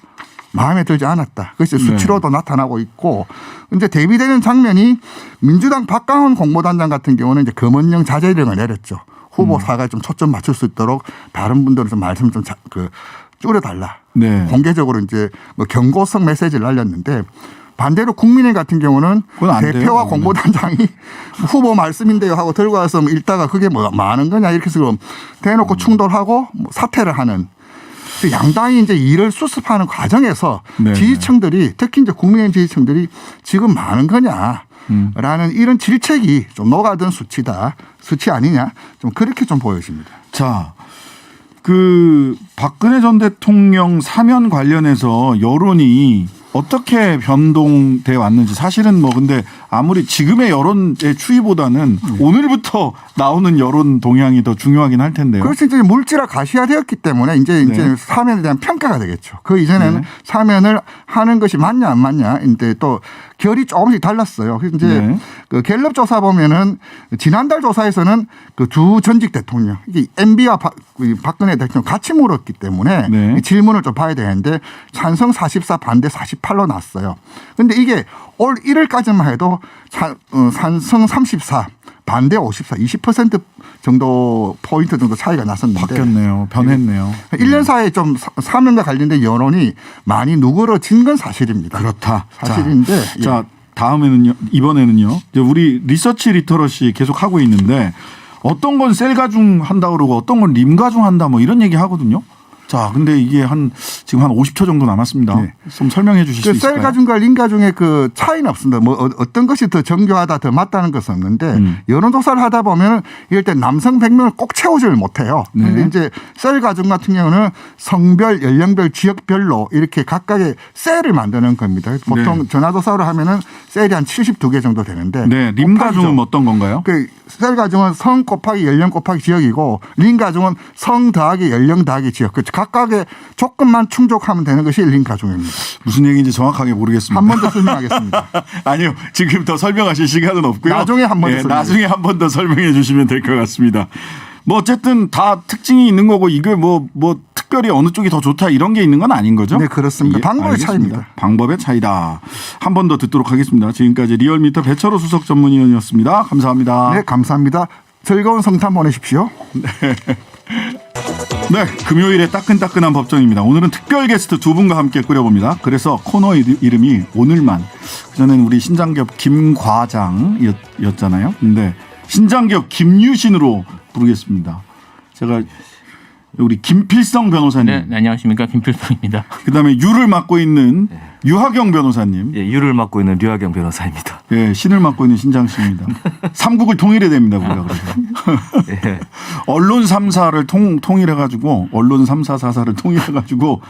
마음에 들지 않았다. 그것이 수치로도 나타나고 있고 이제 대비되는 장면이 민주당 박강원 공보단장 같은 경우는 이제 검언령 자제령을 내렸죠. 후보 사과에 좀 초점 맞출 수 있도록 다른 분들은 좀 말씀 좀 줄여달라. 네. 공개적으로 이제 뭐 경고성 메시지를 날렸는데 반대로 국민의 같은 경우는 그건 안 돼요, 대표와 그거는. 공보단장이 후보 말씀인데요 하고 들고 와서 뭐 읽다가 그게 뭐 하는 거냐 이렇게 해서 대놓고 충돌하고 뭐 사퇴를 하는 양당이 이제 일을 수습하는 과정에서 네. 지지층들이 특히 이제 국민의힘 지지층들이 지금 많은 거냐. 라는 이런 질책이 좀 녹아든 수치다. 수치 아니냐. 좀 그렇게 좀 보여집니다. 자, 그 박근혜 전 대통령 사면 관련해서 여론이 어떻게 변동돼 왔는지 사실은 뭐 근데 아무리 지금의 여론의 추이보다는 오늘부터 나오는 여론 동향이 더 중요하긴 할 텐데요. 그렇지 이제 물질화 가시화되었기 때문에 이제 사면에 대한 평가가 되겠죠. 그 이전에는 네. 사면을 하는 것이 맞냐 안 맞냐. 이제 또 결이 조금씩 달랐어요. 그래서 이제 네. 그 갤럽 조사 보면은 지난달 조사에서는 그 두 전직 대통령 이게 MB와 박근혜 대통령 같이 물었기 때문에 네. 질문을 좀 봐야 되는데 찬성 44 반대 48로 났어요. 그런데 이게 올 1월까지만 해도 찬성 34 반대 54 20% 정도 포인트 정도 차이가 났었는데 바뀌었네요. 변했네요. 1년 사이에 좀 사면과 관련된 여론이 많이 누그러진 건 사실입니다. 그렇다. 사실인데 자, 다음에는요. 이번에는요. 이제 우리 리서치 리터러시 계속 하고 있는데 어떤 건 셀 가중 한다 그러고 어떤 건 림 가중 한다 뭐 이런 얘기 하거든요. 자, 근데 이게 지금 한 50초 정도 남았습니다. 네. 좀 설명해 주실 수 있을까요? 셀 가중과 림 가중의 그 차이는 없습니다. 뭐 어떤 것이 더 정교하다 더 맞다는 것은 없는데 여론조사를 하다 보면 이럴 때 남성 100명을 꼭 채우지를 못해요. 그런데 이제 셀 가중 같은 경우는 성별, 연령별, 지역별로 이렇게 각각의 셀을 만드는 겁니다. 보통 전화조사로 하면은 셀이 한 72개 정도 되는데. 네, 림 가중은 어떤 건가요? 셀 가중은 성 곱하기 연령 곱하기 지역이고 림 가중은 성 더하기 연령 더하기 지역. 각각의 조건만 충족하면 되는 것이 1인 가족입니다. 무슨 얘기인지 정확하게 모르겠습니다. 한 번 더 설명하겠습니다. 아니요. 지금 더 설명하실 시간은 없고요. 나중에 한 번 더 나중에 한 번 더 설명해 주시면 될 것 같습니다. 뭐 어쨌든 다 특징이 있는 거고 이게 뭐 특별히 어느 쪽이 더 좋다 이런 게 있는 건 아닌 거죠? 네, 그렇습니다. 방법의 알겠습니다. 차이입니다. 방법의 차이다. 한 번 더 듣도록 하겠습니다. 지금까지 리얼미터 배철호 수석 전문위원이었습니다. 감사합니다. 네, 감사합니다. 즐거운 성탄 보내십시오. 네, 금요일에 따끈따끈한 법정입니다. 오늘은 특별 게스트 두 분과 함께 꾸려봅니다. 그래서 코너 이름이 오늘만. 그전에는 우리 신장기업 김과장이었잖아요. 근데 신장기업 김유신으로 부르겠습니다. 제가 우리 김필성 변호사님. 네, 안녕하십니까. 김필성입니다. 그다음에 유를 맡고 있는 유하경 변호사님. 예, 유를 맡고 있는 류하경 변호사입니다. 예, 신을 맡고 있는 신장 씨입니다. 삼국을 통일해야 됩니다, 우리가 그래서. 예. 언론 3사를 통일해가지고 언론 3사 4사를 통일해가지고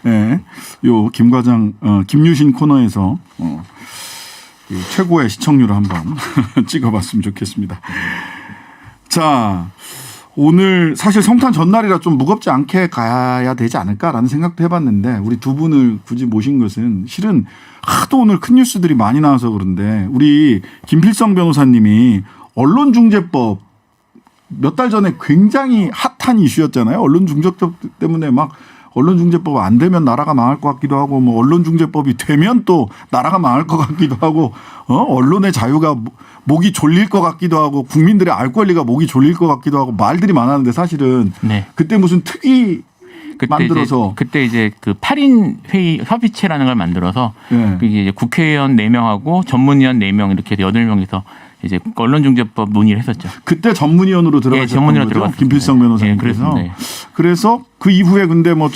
예, 요 김과장 김유신 코너에서 그 최고의 시청률을 한번 찍어봤으면 좋겠습니다. 자. 오늘 사실 성탄 전날이라 좀 무겁지 않게 가야 되지 않을까라는 생각도 해봤는데 우리 두 분을 굳이 모신 것은 실은 하도 오늘 큰 뉴스들이 많이 나와서 그런데 우리 김필성 변호사님이 언론중재법 몇 달 전에 굉장히 핫한 이슈였잖아요. 언론중재법 때문에 막 언론중재법 안 되면 나라가 망할 것 같기도 하고 뭐 언론중재법이 되면 또 나라가 망할 것 같기도 하고 언론의 자유가 목이 졸릴 것 같기도 하고 국민들의 알 권리가 목이 졸릴 것 같기도 하고 말들이 많았는데 사실은 네. 그때 무슨 특위 만들어서 그때 이제 그 8인 회의 협의체라는 걸 만들어서 네. 그게 이제 국회의원 4명하고 전문위원 4명 이렇게 8명이서 이제 언론중재법 논의를 했었죠. 그때 전문위원으로 들어가셨던 전문위원으로 거죠? 들어갔습니다. 김필성 변호사님께서. 네, 그래서 그 이후에 근데 뭐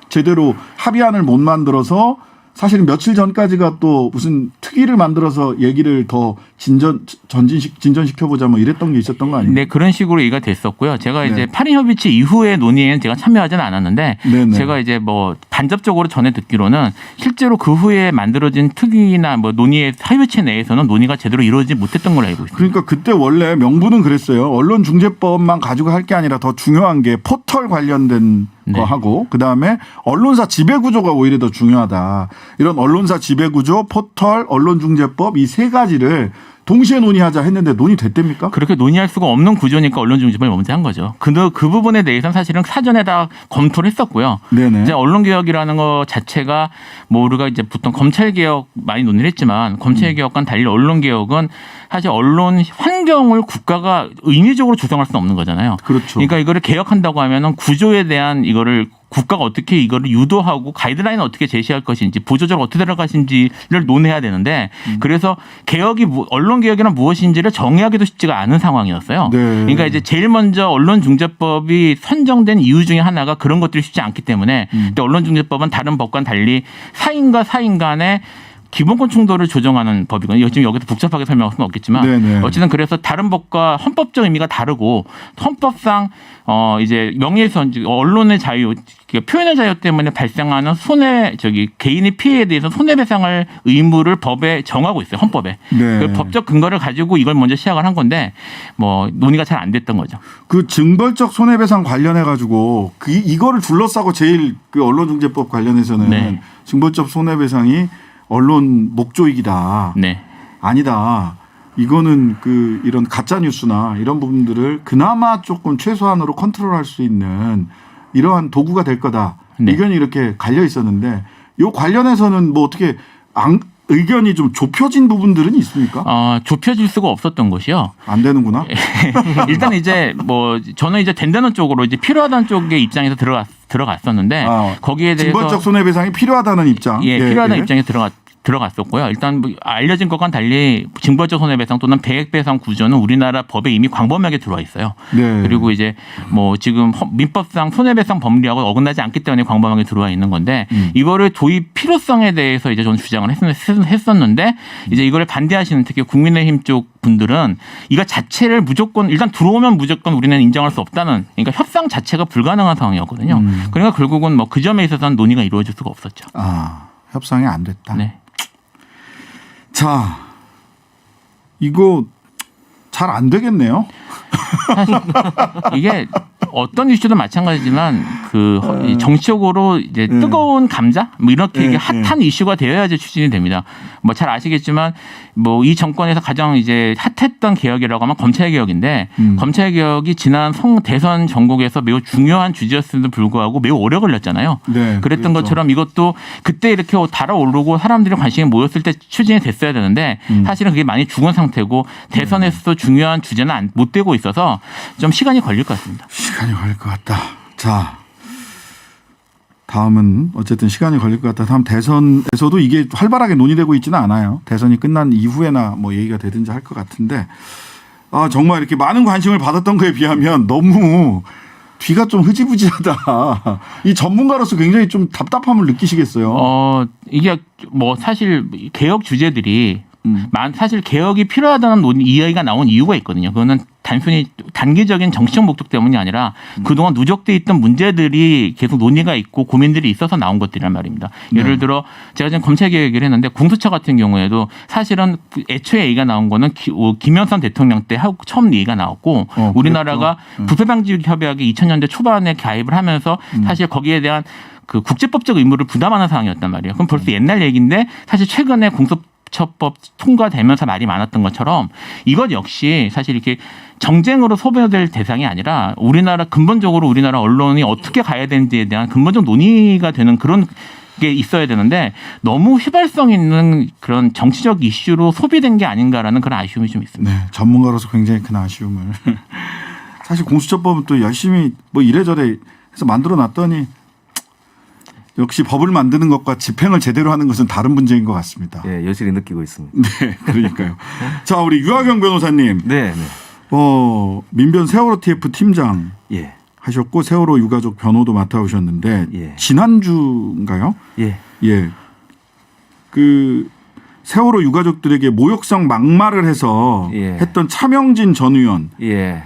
제대로 합의안을 못 만들어서 사실은 며칠 전까지가 또 무슨 특위를 만들어서 얘기를 더 진전시켜보자 뭐 이랬던 게 있었던 거 아니에요? 네, 그런 식으로 얘기가 됐었고요. 제가 네. 이제 8인 협의체 이후에 논의에는 제가 참여하지는 않았는데 네네. 제가 이제 뭐 간접적으로 전해 듣기로는 실제로 그 후에 만들어진 특위나 뭐 논의의 협의체 내에서는 논의가 제대로 이루어지지 못했던 걸로 알고 있습니다. 그러니까 그때 원래 명분은 그랬어요. 언론중재법만 가지고 할 게 아니라 더 중요한 게 포털 관련된 네. 거 하고 그다음에 언론사 지배구조가 오히려 더 중요하다. 이런 언론사 지배구조, 포털, 언론중재법 이 세 가지를 동시에 논의하자 했는데 논의됐답니까? 그렇게 논의할 수가 없는 구조니까 언론중재법을 먼저 한 거죠. 그 부분에 대해서는 사실은 사전에 다 검토를 했었고요. 네네. 이제 언론개혁이라는 거 자체가 뭐 우리가 이제 보통 검찰개혁 많이 논의를 했지만 검찰개혁과는 달리 언론개혁은 사실 언론 환경을 국가가 의미적으로 조성할 수는 없는 거잖아요. 그렇죠. 그러니까 이거를 개혁한다고 하면은 구조에 대한 이거를 국가가 어떻게 이거를 유도하고 가이드라인을 어떻게 제시할 것인지 보조적으로 어떻게 들어가신지를 논해야 되는데 그래서 개혁이 언론 개혁이란 무엇인지를 정의하기도 쉽지가 않은 상황이었어요. 네. 그러니까 이제 제일 먼저 언론중재법이 선정된 이유 중에 하나가 그런 것들이 쉽지 않기 때문에 근데 언론중재법은 다른 법과는 달리 사인과 사인 간의 기본권 충돌을 조정하는 법이거든요. 지금 여기서 복잡하게 설명할 수는 없겠지만 네네. 어쨌든 그래서 다른 법과 헌법적 의미가 다르고 헌법상 이제 명예훼손, 언론의 자유, 표현의 자유 때문에 발생하는 개인의 피해에 대해서 손해배상할 의무를 법에 정하고 있어요. 헌법에. 네. 그 법적 근거를 가지고 이걸 먼저 시작을 한 건데 뭐 논의가 잘 안 됐던 거죠. 그 징벌적 손해배상 관련해 가지고 이거를 둘러싸고 제일 그 언론중재법 관련해서는 네. 징벌적 손해배상이 언론 목조이기다. 네. 아니다. 이거는 그 이런 가짜 뉴스나 이런 부분들을 그나마 조금 최소한으로 컨트롤할 수 있는 이러한 도구가 될 거다. 네. 의견이 이렇게 갈려 있었는데 요 관련해서는 뭐 어떻게 의견이 좀 좁혀진 부분들은 있습니까? 좁혀질 수가 없었던 것이요. 안 되는구나. 일단 이제 뭐 저는 이제 된다는 쪽으로 이제 필요하다는 쪽의 입장에서 들어갔었는데 거기에 대해서 징벌적 손해배상이 필요하다는 입장. 필요하다는 입장에서 들어갔었고요. 일단 뭐 알려진 것과는 달리 징벌적 손해배상 또는 배액배상 구조는 우리나라 법에 이미 광범위하게 들어와 있어요. 네. 그리고 이제 뭐 지금 민법상 손해배상 법리하고 어긋나지 않기 때문에 광범위하게 들어와 있는 건데 이거를 도입 필요성에 대해서 이제 저는 주장을 했었는데 이제 이거를 반대하시는 특히 국민의힘 쪽 분들은 이거 자체를 무조건 일단 들어오면 무조건 우리는 인정할 수 없다는 그러니까 협상 자체가 불가능한 상황이었거든요. 그러니까 결국은 뭐 그 점에 있어서는 논의가 이루어질 수가 없었죠. 협상이 안 됐다. 네. 자, 이거 잘 안 되겠네요. 사실 이게 어떤 이슈도 마찬가지지만 이 정치적으로 이제 뜨거운 감자 뭐 이렇게 핫한 이슈가 되어야지 추진이 됩니다. 뭐 잘 아시겠지만 뭐 이 정권에서 가장 이제 핫했던 개혁이라고 하면 검찰 개혁인데 검찰 개혁이 지난 대선 전국에서 매우 중요한 주제였음에도 불구하고 매우 오래 걸렸잖아요. 네, 그랬던 그렇죠. 것처럼 이것도 그때 이렇게 달아오르고 사람들이 관심이 모였을 때 추진이 됐어야 되는데 사실은 그게 많이 죽은 상태고 대선에서도 중요한 주제는 못 되고 있어서 좀 시간이 걸릴 것 같습니다. 시간이 걸릴 것 같다. 자, 다음은 어쨌든 시간이 걸릴 것 같다. 다음 대선에서도 이게 활발하게 논의되고 있지는 않아요. 대선이 끝난 이후에나 뭐 얘기가 되든지 할 것 같은데 아 정말 이렇게 많은 관심을 받았던 거에 비하면 너무 뒤가 좀 흐지부지하다. 이 전문가로서 굉장히 좀 답답함을 느끼시겠어요. 이게 뭐 사실 개혁 주제들이 사실 개혁이 필요하다는 이야기가 나온 이유가 있거든요. 그거는 단순히 단기적인 정치적 목적 때문이 아니라 그동안 누적돼 있던 문제들이 계속 논의가 있고 고민들이 있어서 나온 것들이란 말입니다. 예를 들어 제가 지금 검찰 개혁 얘기를 했는데 공수처 같은 경우에도 사실은 애초에 얘기가 나온 거는 김영삼 대통령 때 처음 얘기가 나왔고 우리나라가 부패방지협약에 2000년대 초반에 가입을 하면서 사실 거기에 대한 그 국제법적 의무를 부담하는 상황이었단 말이에요. 그럼 벌써 옛날 얘기인데 사실 최근에 공수처법 통과되면서 말이 많았던 것처럼 이것 역시 사실 이렇게 정쟁으로 소비될 대상이 아니라 근본적으로 우리나라 언론이 어떻게 가야 되는지에 대한 근본적 논의가 되는 그런 게 있어야 되는데 너무 휘발성 있는 그런 정치적 이슈로 소비된 게 아닌가라는 그런 아쉬움이 좀 있습니다. 네, 전문가로서 굉장히 큰 아쉬움을. 사실 공수처법은 또 열심히 뭐 이래저래 해서 만들어 놨더니 역시 법을 만드는 것과 집행을 제대로 하는 것은 다른 문제인 것 같습니다. 예, 여실히 느끼고 있습니다. 네, 그러니까요. 자, 우리 유하경 변호사님. 네, 네. 민변 세월호 TF 팀장 예, 하셨고 세월호 유가족 변호도 맡아오셨는데 예. 지난주인가요? 예, 예. 그 세월호 유가족들에게 모욕성 막말을 해서 예. 했던 차명진 전 의원. 예.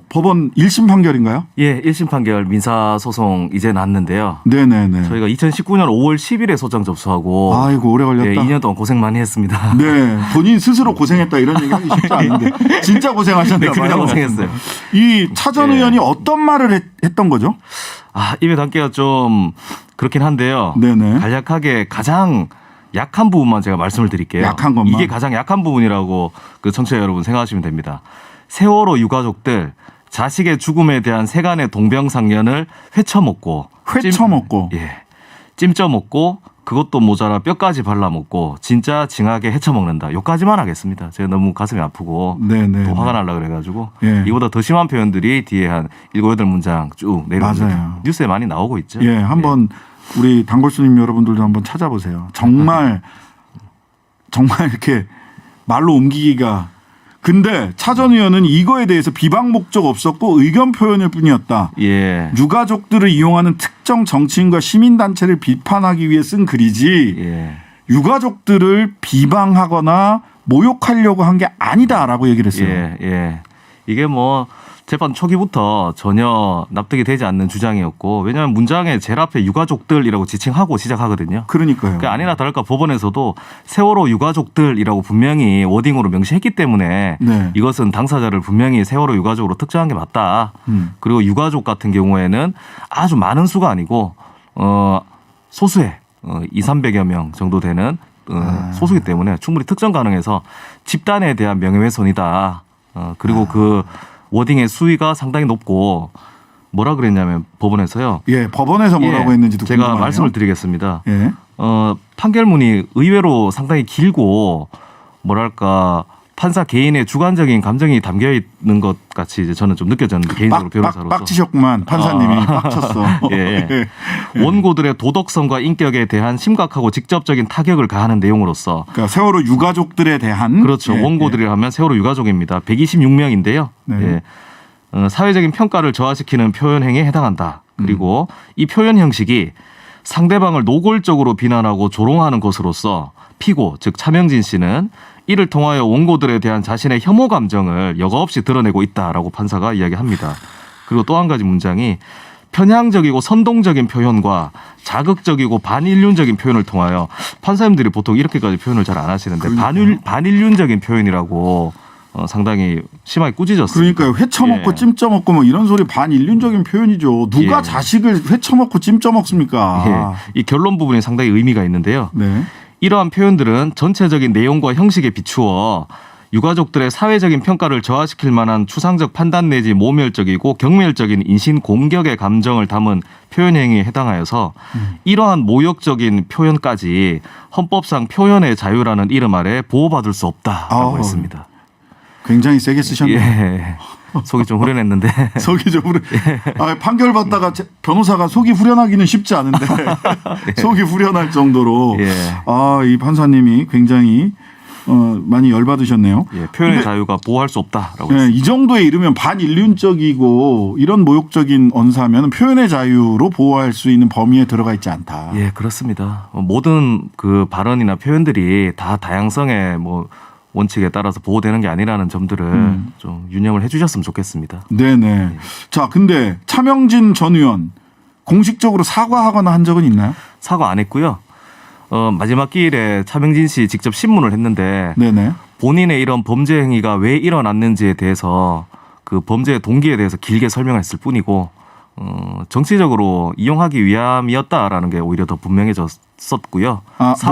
법원 1심 판결인가요? 예, 1심 판결 민사 소송 이제 났는데요. 네네네. 저희가 2019년 5월 10일에 소장 접수하고 아이고 오래 걸렸다. 예, 2년 동안 고생 많이 했습니다. 네, 본인 스스로 고생했다 이런 얘기 하기 쉽지 않은데 진짜 고생하셨나 네, 진짜 봐요. 고생했어요. 이 차 전 의원이 어떤 말을 했던 거죠? 입에 담기가 좀 그렇긴 한데요. 네네. 간략하게 가장 약한 부분만 제가 말씀을 드릴게요. 약한 것만. 이게 가장 약한 부분이라고 그 청취자 여러분 생각하시면 됩니다. 세월호 유가족들 자식의 죽음에 대한 세간의 동병상련을 회쳐먹고 찜쪄먹고 그것도 모자라 뼈까지 발라먹고 진짜 징하게 헤쳐먹는다. 여기까지만 하겠습니다. 제가 너무 가슴이 아프고 네네. 또 화가 날라 그래가지고 예. 이보다 더 심한 표현들이 뒤에 한 7, 8문장 쭉 내려옵니다. 맞아요. 뉴스에 많이 나오고 있죠. 예, 한번 우리 단골수님 여러분들도 한번 찾아보세요. 정말 이렇게 말로 옮기기가. 근데 차 전 의원은 이거에 대해서 비방 목적 없었고 의견 표현일 뿐이었다. 예. 유가족들을 이용하는 특정 정치인과 시민단체를 비판하기 위해 쓴 글이지 예. 유가족들을 비방하거나 모욕하려고 한 게 아니다라고 얘기를 했어요. 예. 이게 뭐 재판 초기부터 전혀 납득이 되지 않는 주장이었고 왜냐하면 문장에 제일 앞에 유가족들이라고 지칭하고 시작하거든요. 그러니까요. 그 아니나 다를까 법원에서도 세월호 유가족들이라고 분명히 워딩으로 명시했기 때문에 네. 이것은 당사자를 분명히 세월호 유가족으로 특정한 게 맞다. 그리고 유가족 같은 경우에는 아주 많은 수가 아니고 소수의 200~300여 명 정도 되는 소수이기 때문에 충분히 특정 가능해서 집단에 대한 명예훼손이다. 그리고 그 워딩의 수위가 상당히 높고 뭐라 그랬냐면 법원에서요. 예, 법원에서 뭐라고 했는지도 제가 궁금하네요. 말씀을 드리겠습니다. 예. 판결문이 의외로 상당히 길고 뭐랄까 판사 개인의 주관적인 감정이 담겨 있는 것 같이 이제 저는 좀 느껴졌는데 개인적으로 변호사로서. 빡치셨구만 판사님이 빡쳤어. 예. 원고들의 도덕성과 인격에 대한 심각하고 직접적인 타격을 가하는 내용으로서. 그러니까 세월호 유가족들에 대한 그렇죠. 원고들이 하면 세월호 유가족입니다. 126명인데요. 네. 사회적인 평가를 저하시키는 표현 행위에 해당한다. 그리고 이 표현 형식이 상대방을 노골적으로 비난하고 조롱하는 것으로서 피고 즉 차명진 씨는 이를 통하여 원고들에 대한 자신의 혐오 감정을 여과없이 드러내고 있다라고 판사가 이야기합니다. 그리고 또 한 가지 문장이 편향적이고 선동적인 표현과 자극적이고 반인륜적인 표현을 통하여 판사님들이 보통 이렇게까지 표현을 잘 안 하시는데 반인륜적인 표현이라고 상당히 심하게 꾸짖었습니다. 그러니까요. 회 처먹고 예. 찜 쪄먹고 뭐 이런 소리 반인륜적인 표현이죠. 누가 예. 자식을 회 처먹고 찜 쪄먹습니까? 예. 이 결론 부분이 상당히 의미가 있는데요. 네. 이러한 표현들은 전체적인 내용과 형식에 비추어 유가족들의 사회적인 평가를 저하시킬 만한 추상적 판단 내지 모멸적이고 경멸적인 인신 공격의 감정을 담은 표현 행위에 해당하여서 이러한 모욕적인 표현까지 헌법상 표현의 자유라는 이름 아래 보호받을 수 없다라고 아우. 했습니다. 굉장히 세게 쓰셨네요. 예. 속이 좀 후련했는데. 속이 좀 후련. 판결 받다가 변호사가 속이 후련하기는 쉽지 않은데 속이 후련할 정도로 예. 이 판사님이 굉장히 많이 열받으셨네요. 예, 표현의 근데 자유가 보호할 수 없다라고 예, 했습니다. 이 정도에 이르면 반인륜적이고 이런 모욕적인 언사면 표현의 자유로 보호할 수 있는 범위에 들어가 있지 않다. 예, 그렇습니다. 모든 그 발언이나 표현들이 다 다양성의 뭐 원칙에 따라서 보호되는 게 아니라는 점들을 좀 유념을 해주셨으면 좋겠습니다. 네네. 자, 근데 차명진 전 의원 공식적으로 사과하거나 한 적은 있나요? 사과 안 했고요. 마지막 기일에 차명진 씨 직접 신문을 했는데 네네. 본인의 이런 범죄 행위가 왜 일어났는지에 대해서 그 범죄의 동기에 대해서 길게 설명했을 뿐이고 정치적으로 이용하기 위함이었다라는 게 오히려 더 분명해졌었고요.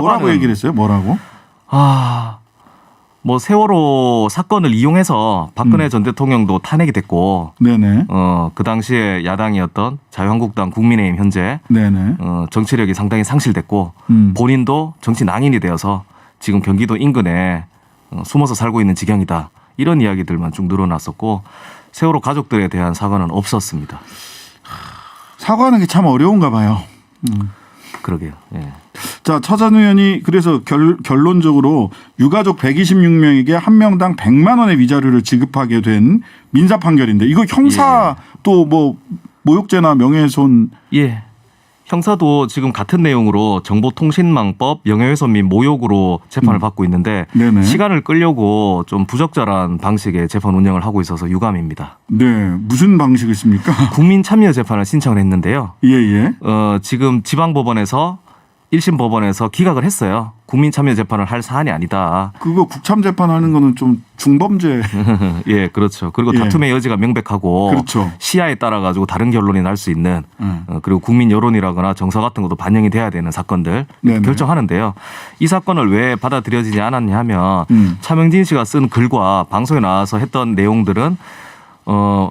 뭐라고 얘기를 했어요? 뭐라고? 뭐 세월호 사건을 이용해서 박근혜 전 대통령도 탄핵이 됐고, 네네. 그 당시에 야당이었던 자유한국당, 국민의힘 현재 네네. 정치력이 상당히 상실됐고, 본인도 정치 낭인이 되어서 지금 경기도 인근에 숨어서 살고 있는 지경이다. 이런 이야기들만 쭉 늘어났었고, 세월호 가족들에 대한 사과는 없었습니다. 사과하는 게 참 어려운가 봐요. 그러게요. 예. 자, 차 전 의원이 그래서 결론적으로 유가족 126명에게 한 명당 100만 원의 위자료를 지급하게 된 민사 판결인데 이거 형사 또 뭐 모욕죄나 명예훼손 예. 형사도 지금 같은 내용으로 정보통신망법 명예훼손 및 모욕으로 재판을 받고 있는데 네네. 시간을 끌려고 좀 부적절한 방식의 재판 운영을 하고 있어서 유감입니다. 네, 무슨 방식이 있습니까? 국민참여 재판을 신청을 했는데요. 예예. 지금 지방법원에서 1심 법원에서 기각을 했어요. 국민참여 재판을 할 사안이 아니다. 그거 국참 재판하는 거는 좀 중범죄. 예, 그렇죠. 그리고 예. 다툼의 여지가 명백하고 그렇죠. 시야에 따라 가지고 다른 결론이 날 수 있는 그리고 국민 여론이라거나 정서 같은 것도 반영이 돼야 되는 사건들 네네. 결정하는데요. 이 사건을 왜 받아들여지지 않았냐 하면 차명진 씨가 쓴 글과 방송에 나와서 했던 내용들은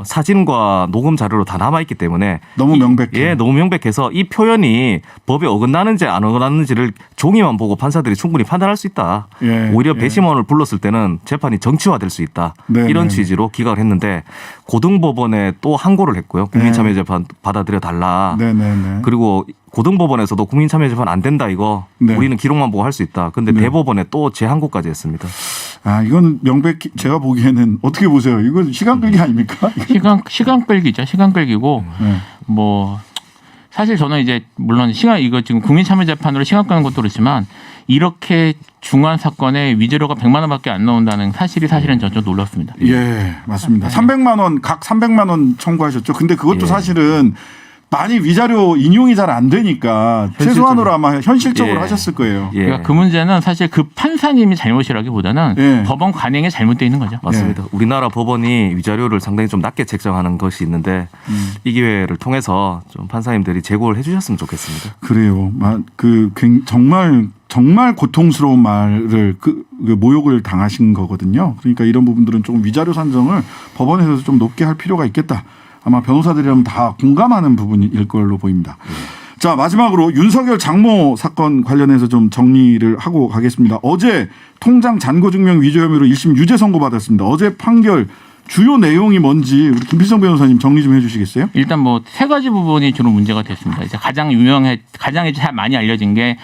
사진과 녹음 자료로 다 남아있기 때문에 너무 명백해. 예, 너무 명백해서 이 표현이 법에 어긋나는지 안 어긋나는지를 종이만 보고 판사들이 충분히 판단할 수 있다. 예, 오히려 예. 배심원을 불렀을 때는 재판이 정치화될 수 있다. 네, 이런 네, 취지로 기각을 했는데 고등법원에 또 항고를 했고요. 국민참여재판 받아들여 달라. 네네네. 그리고 고등법원에서도 국민참여재판 안 된다 이거 네. 우리는 기록만 보고 할 수 있다. 근데 네. 대법원에 또 재항고까지 했습니다. 이건 명백히 제가 보기에는 어떻게 보세요? 이건 시간 끌기 아닙니까? 시간 끌기죠. 시간 끌기고 네. 뭐 사실 저는 이제 물론 이거 지금 국민참여재판으로 시간 끄는 것도 그렇지만 이렇게 중요한 사건에 위자료가 100만 원밖에 안 나온다는 사실은 저는 좀 놀랐습니다. 예, 맞습니다. 300만 원, 각 300만 원 청구하셨죠. 근데 그것도 예. 사실은 많이 위자료 인용이 잘 안 되니까 최소한으로 아마 현실적으로 예. 하셨을 거예요. 예. 그러니까 그 문제는 사실 그 판사님이 잘못이라기보다는 예. 법원 관행에 잘못되어 있는 거죠. 맞습니다. 우리나라 법원이 위자료를 상당히 좀 낮게 책정하는 것이 있는데 이 기회를 통해서 좀 판사님들이 제고를 해주셨으면 좋겠습니다. 그래요. 정말 고통스러운 말을 그 모욕을 당하신 거거든요. 그러니까 이런 부분들은 조금 위자료 산정을 법원에서도 좀 높게 할 필요가 있겠다. 아마 변호사들이라면 다 공감하는 부분일 걸로 보입니다. 자, 마지막으로 윤석열 장모 사건 관련해서 좀 정리를 하고 가겠습니다. 어제 통장 잔고 증명 위조 혐의로 1심 유죄 선고받았습니다. 어제 판결 주요 내용이 뭔지 우리 김필성 변호사님 정리 좀 해주시겠어요? 일단 뭐 세 가지 부분이 주로 문제가 됐습니다. 이제 가장 잘 많이 알려진 게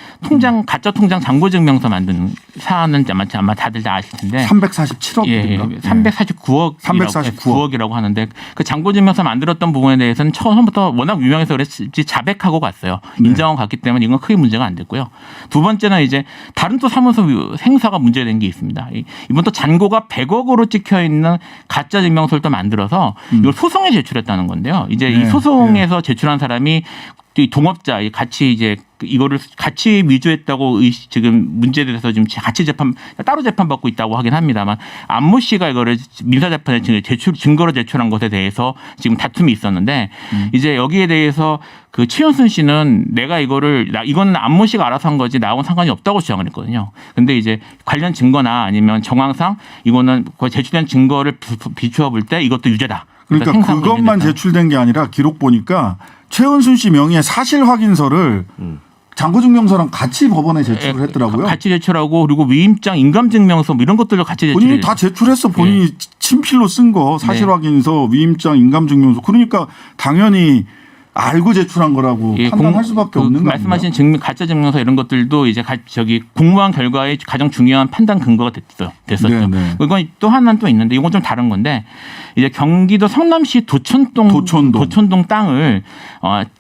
가짜 통장 잔고증명서 만든 사안은 아마 다들 다 아실 텐데 347억. 예, 349억이라고 하는데 그 잔고증명서 만들었던 부분에 대해서는 처음부터 워낙 유명해서 그랬지 자백하고 갔어요. 인정하고 갔기 때문에 이건 크게 문제가 안 됐고요. 두 번째는 이제 다른 또 사무소 행사가 문제된 게 있습니다. 이번 또 잔고가 100억으로 찍혀 있는 가짜 증명서를 또 만들어서 이걸 소송에 제출했다는 건데요. 이제 이 소송에서 제출한 사람이 이 동업자 같이 이제 이거를 같이 위조했다고 지금 문제에 대해서 지금 같이 따로 재판받고 있다고 하긴 합니다만 안모 씨가 이거를 민사재판에 증거로 제출한 것에 대해서 지금 다툼이 있었는데 이제 여기에 대해서 그 최은순 씨는 내가 이거는 안모 씨가 알아서 한 거지 나하고는 상관이 없다고 주장을 했거든요. 근데 이제 관련 증거나 아니면 정황상 이거는 제출된 증거를 비추어 볼 때 이것도 유죄다. 그러니까 그것만 제출된 게 아니라 기록 보니까 최은순 씨 명의의 사실 확인서를 장고증명서랑 같이 법원에 제출을 했더라고요. 같이 제출하고 그리고 위임장, 인감증명서 뭐 이런 것들도 같이 제출했어요. 본인이 다 제출했어. 본인이 친필로 쓴 거 사실 확인서, 위임장, 인감증명서. 그러니까 당연히 알고 제출한 거라고 판단할 수밖에 없는 거 말씀하신 가짜 증명서 이런 것들도 이제 공무원 결과의 가장 중요한 판단 근거가 됐었죠. 네네. 이건 또 하나는 또 있는데 이건 좀 다른 건데 이제 경기도 성남시 도촌동 땅을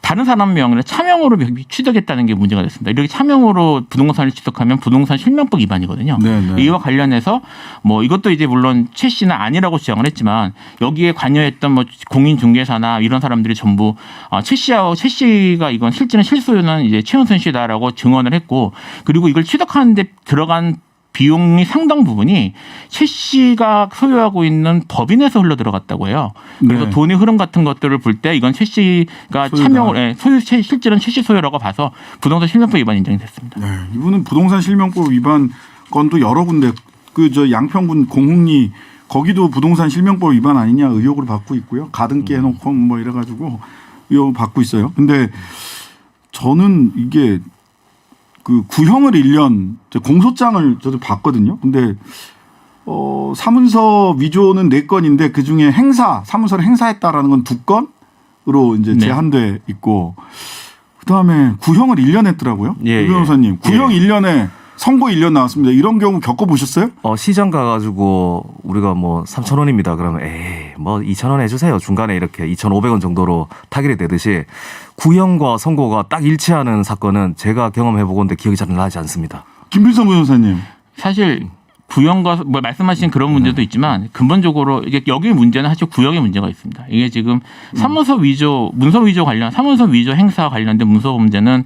다른 사람 명의로 차명으로 취득했다는 게 문제가 됐습니다. 이렇게 차명으로 부동산을 취득하면 부동산 실명법 위반이거든요. 네네. 이와 관련해서 뭐 이것도 이제 물론 최 씨는 아니라고 주장을 했지만 여기에 관여했던 뭐 공인중개사나 이런 사람들이 전부 최 씨가 이건 실제는 실소유는 이제 최은순 씨다라고 증언을 했고 그리고 이걸 취득하는데 들어간 비용이 상당 부분이 최 씨가 소유하고 있는 법인에서 흘러 들어갔다고 해요. 그래서 돈의 흐름 같은 것들을 볼 때 이건 최 씨가 차명을 실제는 최 씨 소유라고 봐서 부동산 실명법 위반 인정이 됐습니다. 네, 이분은 부동산 실명법 위반 건도 여러 군데 저 양평군 공흥리 거기도 부동산 실명법 위반 아니냐 의혹을 받고 있고요. 가등기 해놓고 뭐 이래가지고 의혹을 받고 있어요. 근데 저는 이게 그 구형을 1년 공소장을 저도 봤거든요. 근데 사문서 위조는 4건인데 그 중에 사문서를 행사했다라는 건 2건으로 이제 제한돼 있고 그다음에 구형을 1년 했더라고요. 이 변호사님 구형 1년에 선고 1년 나왔습니다. 이런 경우 겪어보셨어요? 시장 가가지고 우리가 뭐 3,000원입니다. 그러면 뭐 2,000원 해주세요. 중간에 이렇게 2,500원 정도로 타결이 되듯이 구형과 선고가 딱 일치하는 사건은 제가 경험해보건데 기억이 잘 나지 않습니다. 김필성 변호사님. 사실 구형과 뭐 말씀하신 그런 문제도 있지만 근본적으로 이게 여기 문제는 사실 구형의 문제가 있습니다. 이게 지금 사문서 위조 행사 관련된 문서 문제는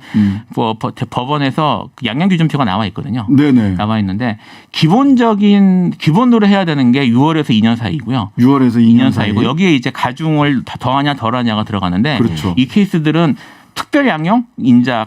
법원에서 양형기준표가 나와 있거든요. 네네. 나와 있는데 기본으로 해야 되는 게 6월에서 2년 사이고요. 6월에서 2년 사이고 여기에 이제 가중을 더하냐 덜하냐가 들어가는데 그렇죠. 이 케이스들은 특별 양형 인자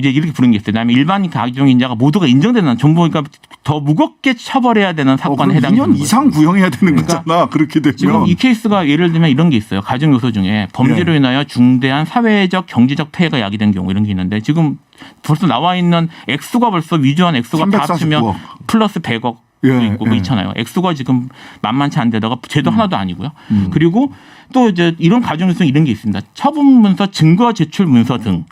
이제 이렇게 부르는 게 있어요. 그다음에 일반 가중 인자가 모두가 인정되는 전부 그러니까 더 무겁게 처벌해야 되는 사건에 해당되는 2년 이상 구형해야 되는 거잖아. 그렇게 되면 지금 이 케이스가 예를 들면 이런 게 있어요. 가중 요소 중에 범죄로 인하여 중대한 사회적 경제적 폐해가 야기된 경우 이런 게 있는데 지금 벌써 나와 있는 액수가 벌써 위조한 액수가 다 합치면 플러스 100억 있고 뭐 있잖아요. 액수가 지금 만만치 않은데다가 죄도 하나도 아니고요. 그리고 또 이제 이런 가중 요소 이런 게 있습니다. 처분 문서, 증거 제출 문서 등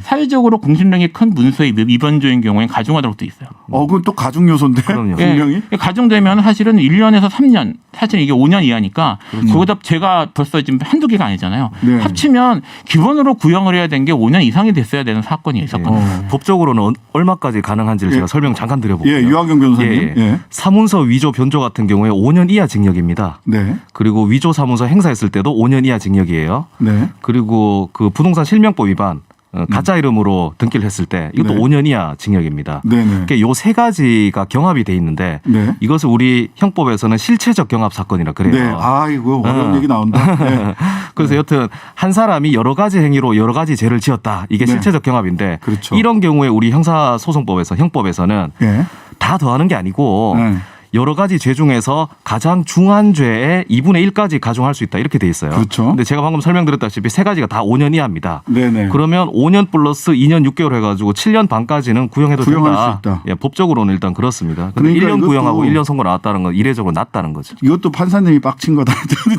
사회적으로 공신력이 큰 문서의 위반조인 경우에 가중하도록 돼 있어요. 그건 또 가중 요소인데 분명히 가중되면 사실은 1년에서 3년, 사실 이게 5년 이하니까 거기다 제가 벌써 지금 한두 개가 아니잖아요. 네. 합치면 기본으로 구형을 해야 된 게 5년 이상이 됐어야 되는 사건이 있었거든요. 법적으로는 얼마까지 가능한지를 제가 설명 잠깐 드려볼게요. 유학영 변호사님. 사문서 위조 변조 같은 경우에 5년 이하 징역입니다. 네. 그리고 위조 사문서 행사했을 때도 5년 이하 징역이에요. 네. 그리고 그 부동산 실명법 위반 가짜 이름으로 등기를 했을 때 이것도 5년 이하 징역입니다. 그러니까 요 세 가지가 경합이 돼 있는데 이것을 우리 형법에서는 실체적 경합 사건이라 그래요. 네. 아이고 어려운 얘기 나온다. 네. 그래서 여튼 한 사람이 여러 가지 행위로 여러 가지 죄를 지었다. 이게 실체적 경합인데 그렇죠. 이런 경우에 우리 형사소송법에서 형법에서는 다 더하는 게 아니고 여러 가지 죄 중에서 가장 중한 죄의 2분의 1까지 가중할 수 있다 이렇게 돼 있어요. 그렇죠. 근데 제가 방금 설명드렸다시피 세 가지가 다 5년 이하입니다. 네네. 그러면 5년 플러스 2년 6개월 해가지고 7년 반까지는 구형해도 구형할 된다. 수 있다. 예, 법적으로는 일단 그렇습니다. 근데 그러니까 1년 이것도 구형하고 1년 선고 나왔다는 건 이례적으로 낮다는 거죠. 이것도 판사님이 빡친 거다.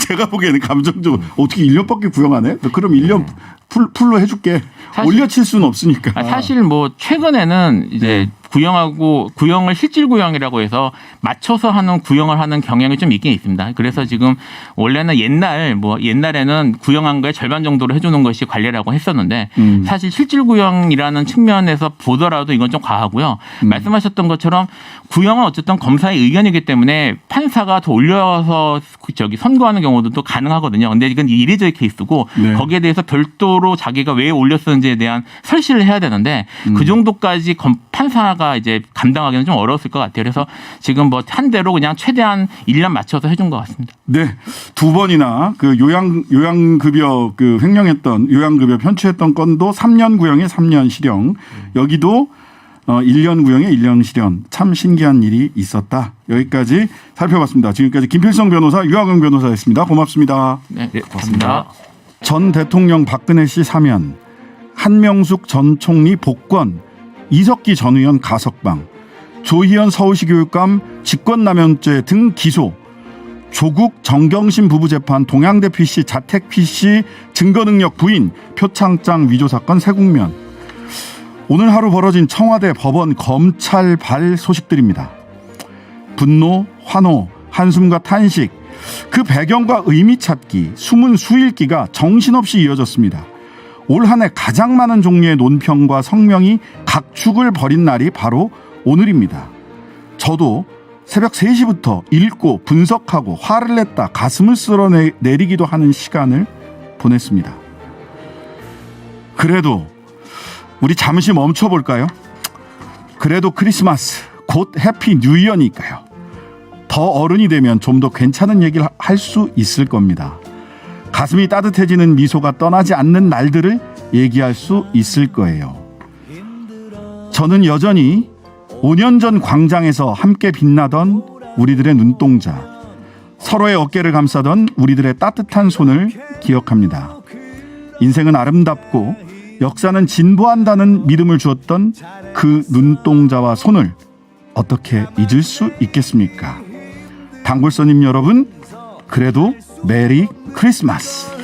제가 보기에는 감정적으로 어떻게 1년밖에 구형하네? 그럼 1년 풀로 해줄게. 올려칠 수는 없으니까. 사실 뭐 최근에는 이제 구형을 실질 구형이라고 해서 맞춰서 하는 구형을 하는 경향이 좀 있긴 있습니다. 그래서 지금 원래는 옛날에는 구형한 거에 절반 정도로 해주는 것이 관례라고 했었는데 사실 실질 구형이라는 측면에서 보더라도 이건 좀 과하고요. 말씀하셨던 것처럼 구형은 어쨌든 검사의 의견이기 때문에 판사가 더 올려서 선고하는 경우도 또 가능하거든요. 근데 이건 이례적인 케이스고 거기에 대해서 별도 정도로 자기가 왜 올렸었는지에 대한 설시를 해야 되는데 그 정도까지 판사가 이제 감당하기는 좀 어려웠을 것 같아요. 그래서 지금 뭐 한 대로 그냥 최대한 1년 맞춰서 해준 것 같습니다. 네, 2번이나 그 요양급여 그 횡령했던 요양급여 편취했던 건도 3년 구형에 3년 실형. 여기도 1년 구형에 1년 실형. 참 신기한 일이 있었다. 여기까지 살펴봤습니다. 지금까지 김필성 변호사, 유학영 변호사였습니다. 고맙습니다. 네, 고맙습니다. 전 대통령 박근혜 씨 사면, 한명숙 전 총리 복권, 이석기 전 의원 가석방, 조희연 서울시 교육감 직권남용죄 등 기소, 조국 정경심 부부 재판 동양대 PC 자택 PC 증거능력 부인 표창장 위조 사건 새 국면. 오늘 하루 벌어진 청와대 법원 검찰발 소식들입니다. 분노, 환호, 한숨과 탄식, 그 배경과 의미 찾기, 숨은 수일기가 정신없이 이어졌습니다. 올 한 해 가장 많은 종류의 논평과 성명이 각축을 벌인 날이 바로 오늘입니다. 저도 새벽 3시부터 읽고 분석하고 화를 냈다 가슴을 쓸어내리기도 하는 시간을 보냈습니다. 그래도 우리 잠시 멈춰볼까요? 그래도 크리스마스 곧 해피 뉴 이어니까요. 더 어른이 되면 좀 더 괜찮은 얘기를 할 수 있을 겁니다. 가슴이 따뜻해지는 미소가 떠나지 않는 날들을 얘기할 수 있을 거예요. 저는 여전히 5년 전 광장에서 함께 빛나던 우리들의 눈동자, 서로의 어깨를 감싸던 우리들의 따뜻한 손을 기억합니다. 인생은 아름답고 역사는 진보한다는 믿음을 주었던 그 눈동자와 손을 어떻게 잊을 수 있겠습니까? 단골 손님 여러분, 그래도 메리 크리스마스.